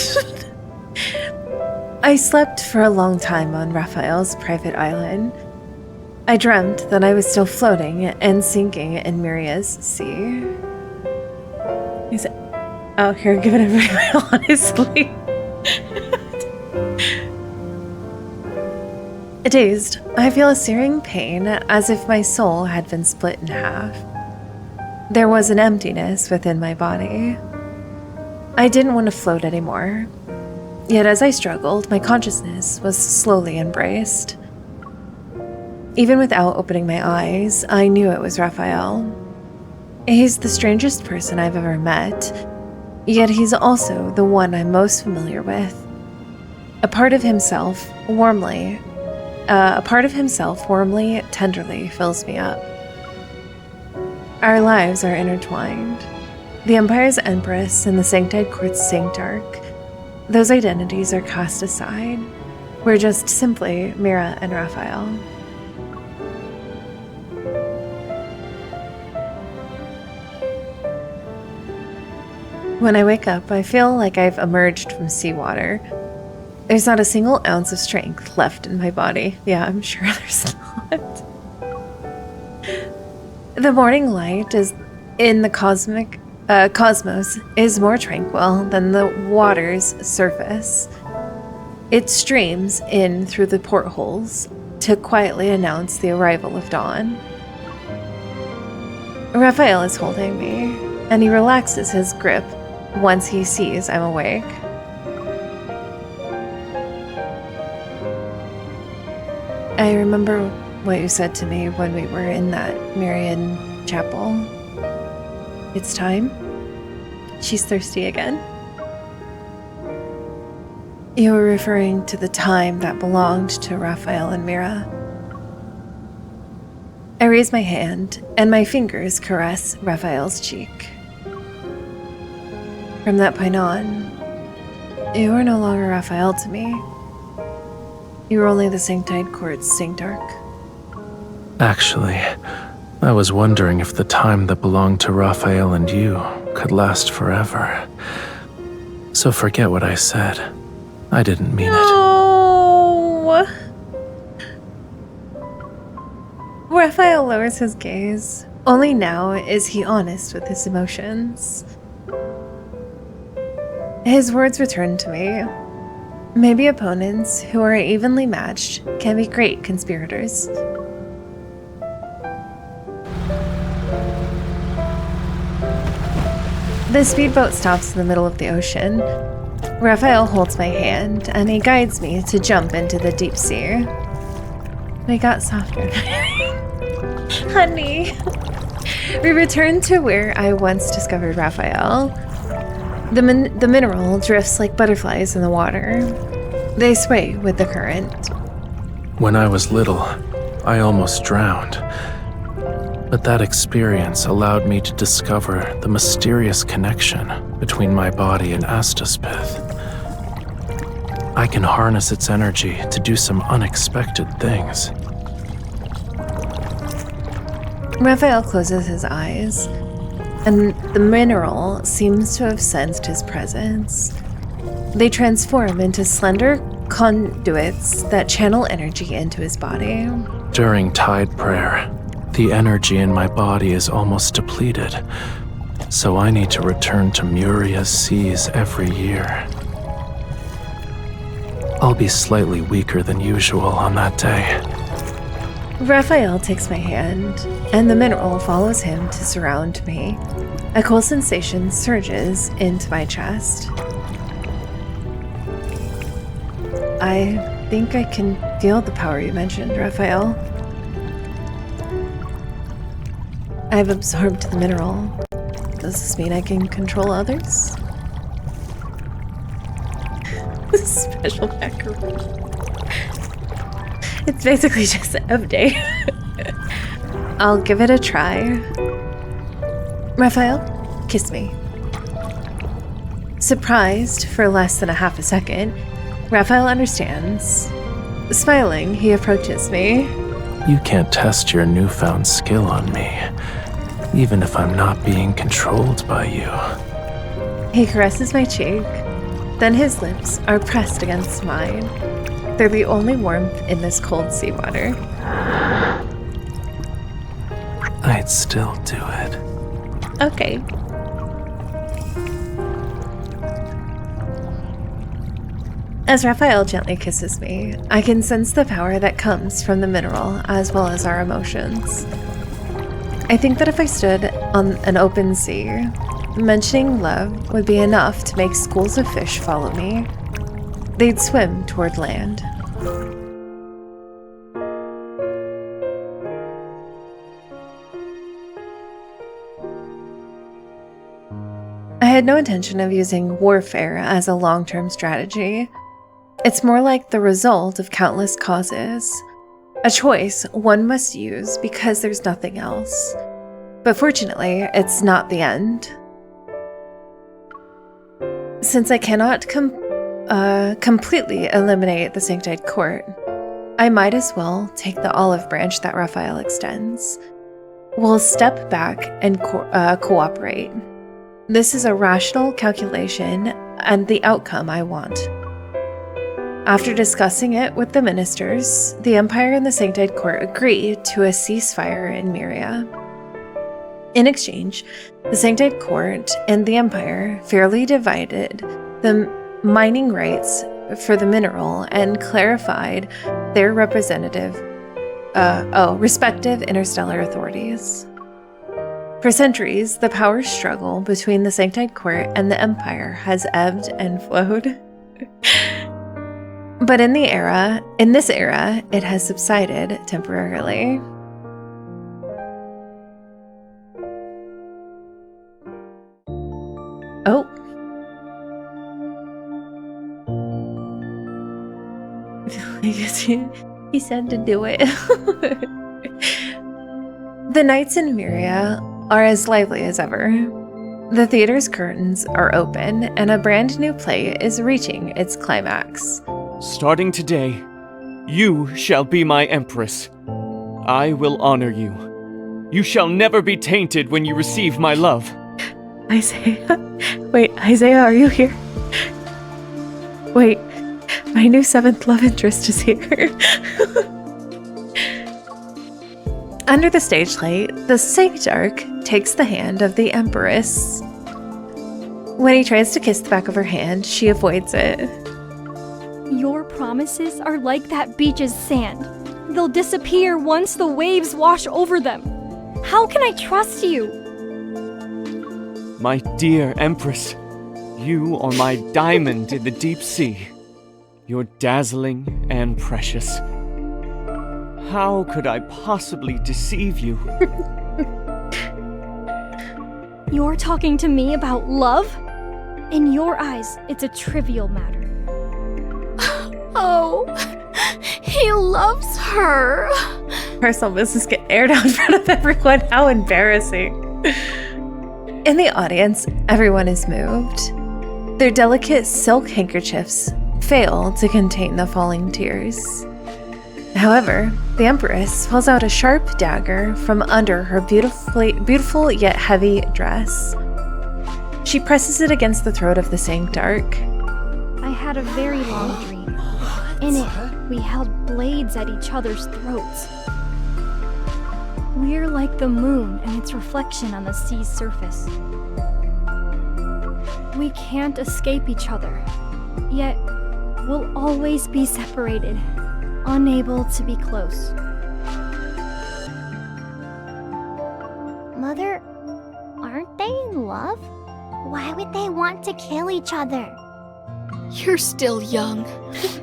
I slept for a long time on Raphael's private island. I dreamt that I was still floating and sinking in Myria's sea. He's out here giving everybody my honestly. Dazed, I feel a searing pain as if my soul had been split in half. There was an emptiness within my body. I didn't want to float anymore. Yet as I struggled, my consciousness was slowly embraced. Even without opening my eyes, I knew it was Raphael. He's the strangest person I've ever met, yet he's also the one I'm most familiar with. A part of himself warmly, tenderly fills me up. Our lives are intertwined. The Empire's Empress and the Sanctite Court's Sanctarch, those identities are cast aside. We're just simply Mira and Raphael. When I wake up, I feel like I've emerged from seawater. There's not a single ounce of strength left in my body. Yeah, I'm sure there's not. The morning light is in the cosmos is more tranquil than the water's surface. It streams in through the portholes to quietly announce the arrival of dawn. Raphael is holding me, and he relaxes his grip once he sees I'm awake. I remember what you said to me when we were in that Marian chapel. It's time. She's thirsty again. You were referring to the time that belonged to Raphael and Mira. I raise my hand, and my fingers caress Raphael's cheek. From that point on, you were no longer Raphael to me. You were only the Sanctide Court's Saint Arc. Actually, I was wondering if the time that belonged to Raphael and you could last forever. So forget what I said. I didn't mean it. No! Raphael lowers his gaze. Only now is he honest with his emotions. His words return to me. Maybe opponents who are evenly matched can be great conspirators. The speedboat stops in the middle of the ocean. Raphael holds my hand, and he guides me to jump into the deep sea. We got softer. Honey. We return to where I once discovered Raphael. The mineral drifts like butterflies in the water. They sway with the current. When I was little, I almost drowned. But that experience allowed me to discover the mysterious connection between my body and Astaspith. I can harness its energy to do some unexpected things. Raphael closes his eyes, and the mineral seems to have sensed his presence. They transform into slender conduits that channel energy into his body. During tide prayer, the energy in my body is almost depleted, so I need to return to Muria's seas every year. I'll be slightly weaker than usual on that day. Raphael takes my hand, and the mineral follows him to surround me. A cool sensation surges into my chest. I think I can feel the power you mentioned, Raphael. I've absorbed the mineral. Does this mean I can control others? Special macaroon. It's basically just an update. I'll give it a try. Raphael, kiss me. Surprised for less than a half a second, Raphael understands. Smiling, he approaches me. You can't test your newfound skill on me, even if I'm not being controlled by you. He caresses my cheek, then his lips are pressed against mine. They're the only warmth in this cold seawater. I'd still do it. Okay. As Raphael gently kisses me, I can sense the power that comes from the mineral as well as our emotions. I think that if I stood on an open sea, mentioning love would be enough to make schools of fish follow me. They'd swim toward land. I had no intention of using warfare as a long-term strategy. It's more like the result of countless causes. A choice one must use because there's nothing else. But fortunately, it's not the end. Since I cannot completely eliminate the Sanctide Court, I might as well take the olive branch that Raphael extends. We'll step back and cooperate. This is a rational calculation and the outcome I want. After discussing it with the ministers, the Empire and the Sanctide Court agree to a ceasefire in Myria. In exchange, the Sanctide Court and the Empire fairly divided the mining rights for the mineral and clarified their respective interstellar authorities. For centuries, the power struggle between the Sanctite Court and the Empire has ebbed and flowed. But in this era, it has subsided temporarily. Oh. He said to do it. The nights in Myria are as lively as ever. The theater's curtains are open, and a brand new play is reaching its climax. Starting today, you shall be my empress. I will honor you. You shall never be tainted when you receive my love. Isaiah? Wait, Isaiah, are you here? Wait, my new 7th love interest is here. Under the stage light, the Sanctarch takes the hand of the Empress. When he tries to kiss the back of her hand, she avoids it. Your promises are like that beach's sand. They'll disappear once the waves wash over them. How can I trust you? My dear Empress, you are my diamond in the deep sea. You're dazzling and precious. How could I possibly deceive you? You're talking to me about love? In your eyes, it's a trivial matter. Oh, he loves her. Personal business get aired out in front of everyone. How embarrassing. In the audience, everyone is moved. Their delicate silk handkerchiefs fail to contain the falling tears. However, the Empress pulls out a sharp dagger from under her beautiful yet heavy dress. She presses it against the throat of the Sanctarch. I had a very long dream. In it, we held blades at each other's throats. We're like the moon and its reflection on the sea's surface. We can't escape each other, yet we'll always be separated, unable to be close. Mother, aren't they in love? Why would they want to kill each other? You're still young.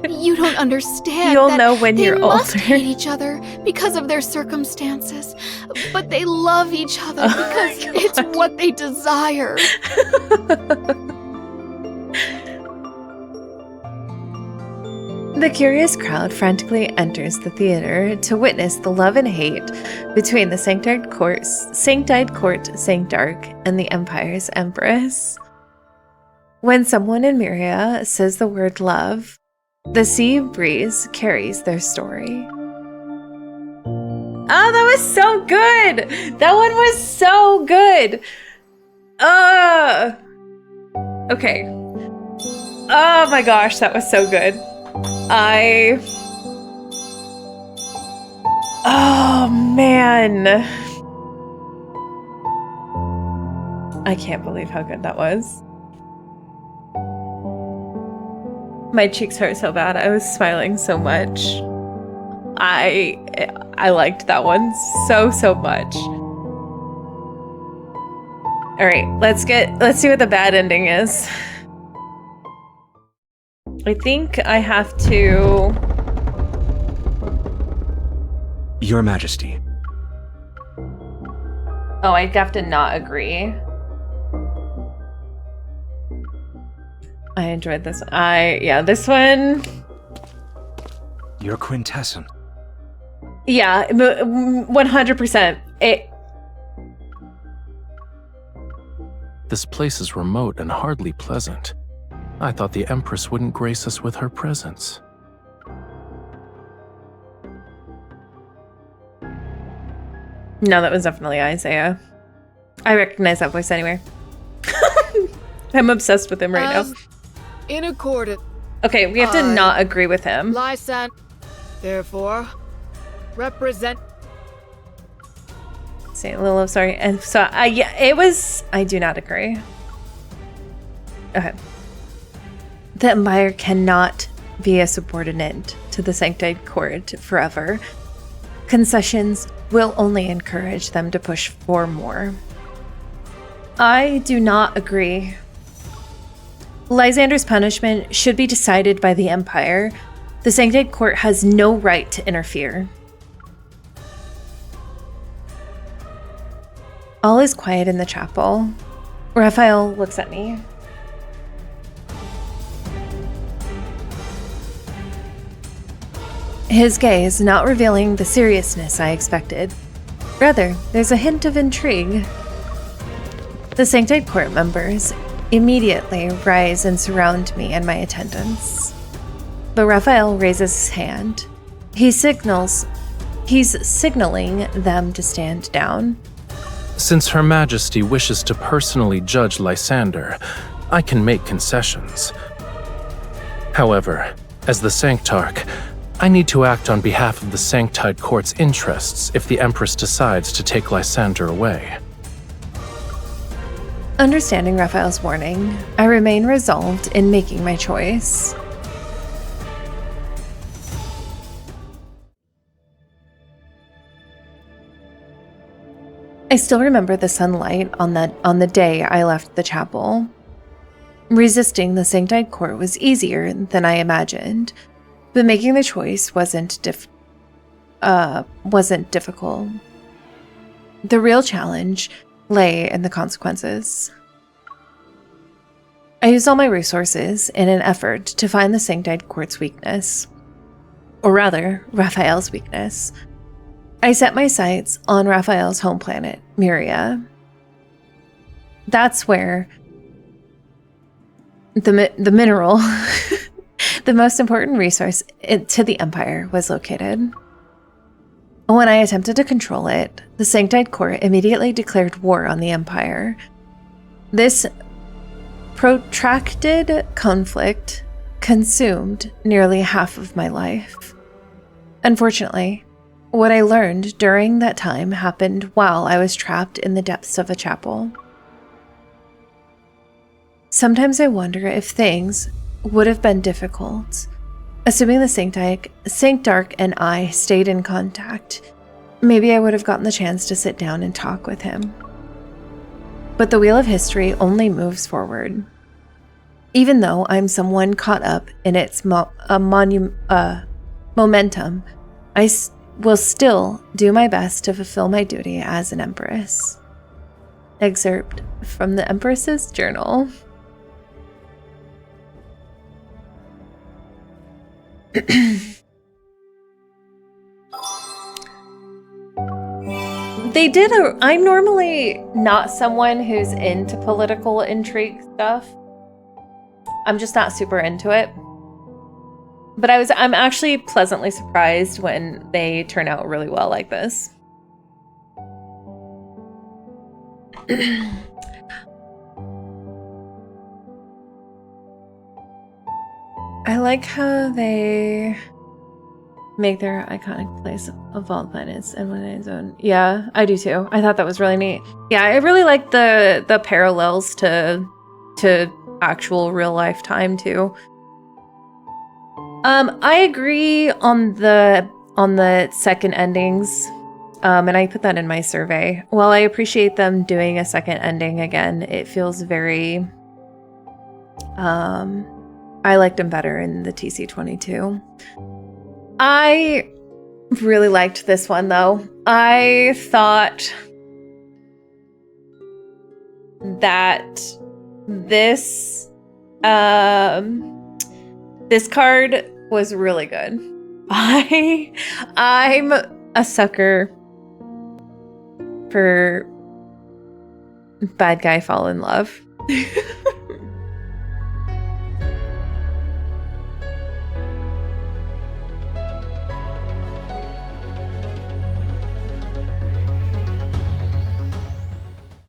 You don't understand. You'll know when you're older. They must older. hate each other because of their circumstances, but they love each other because it's what they desire. The curious crowd frantically enters the theater to witness the love and hate between the Sanctite Court Sanctarch and the Empire's Empress. When someone in Myria says the word love, the sea breeze carries their story. Oh, that was so good! That one was so good! Okay. Oh my gosh, that was so good. Oh man. I can't believe how good that was. My cheeks hurt so bad. I was smiling so much. I liked that one so much. All right, let's see what the bad ending is. I think I have to... Your Majesty. Oh, I'd have to not agree. I enjoyed this. Yeah, this one... Your quintessence. Yeah, 100%. This place is remote and hardly pleasant. I thought the Empress wouldn't grace us with her presence. No, that was definitely Isaiah. I recognize that voice anywhere. I'm obsessed with him right now. In accordance. Okay, we have to not agree with him. Lysan, therefore, represent. St. Lilo, sorry. And so, yeah, it was... I do not agree. Okay. The Empire cannot be a subordinate to the Sanctite Court forever. Concessions will only encourage them to push for more. I do not agree. Lysander's punishment should be decided by the Empire. The Sanctite Court has no right to interfere. All is quiet in the chapel. Raphael looks at me. His gaze not revealing the seriousness I expected. Rather, there's a hint of intrigue. The Sanctite Court members immediately rise and surround me and my attendants. But Raphael raises his hand. He's signaling them to stand down. Since Her Majesty wishes to personally judge Lysander, I can make concessions. However, as the Sanctarch, I need to act on behalf of the Sanctite Court's interests if the Empress decides to take Lysander away. Understanding Raphael's warning, I remain resolved in making my choice. I still remember the sunlight on the day I left the chapel. Resisting the Sanctite Court was easier than I imagined, but making the choice wasn't difficult. The real challenge lay in the consequences. I used all my resources in an effort to find the Sanctite Court's weakness, or rather, Raphael's weakness. I set my sights on Raphael's home planet, Myria. That's where the mineral, the most important resource to the Empire, was located. When I attempted to control it, the Sanctite Court immediately declared war on the Empire. This protracted conflict consumed nearly half of my life. Unfortunately, what I learned during that time happened while I was trapped in the depths of a chapel. Sometimes I wonder if things would have been difficult, assuming the Sanctarch and I stayed in contact. Maybe I would have gotten the chance to sit down and talk with him. But the wheel of history only moves forward. Even though I'm someone caught up in its momentum, I will still do my best to fulfill my duty as an Empress. Excerpt from the Empress's journal. I'm normally not someone who's into political intrigue stuff. I'm just not super into it. But I'm actually pleasantly surprised when they turn out really well like this. I like how they make their iconic place of all planets and one its own. Yeah, I do too. I thought that was really neat. Yeah, I really like the parallels to actual real life time too. I agree on the second endings, and I put that in my survey. While I appreciate them doing a second ending again, it feels very. I liked them better in the TC22. I really liked this one though. I thought that this card was really good. I'm a sucker for bad guy fall in love.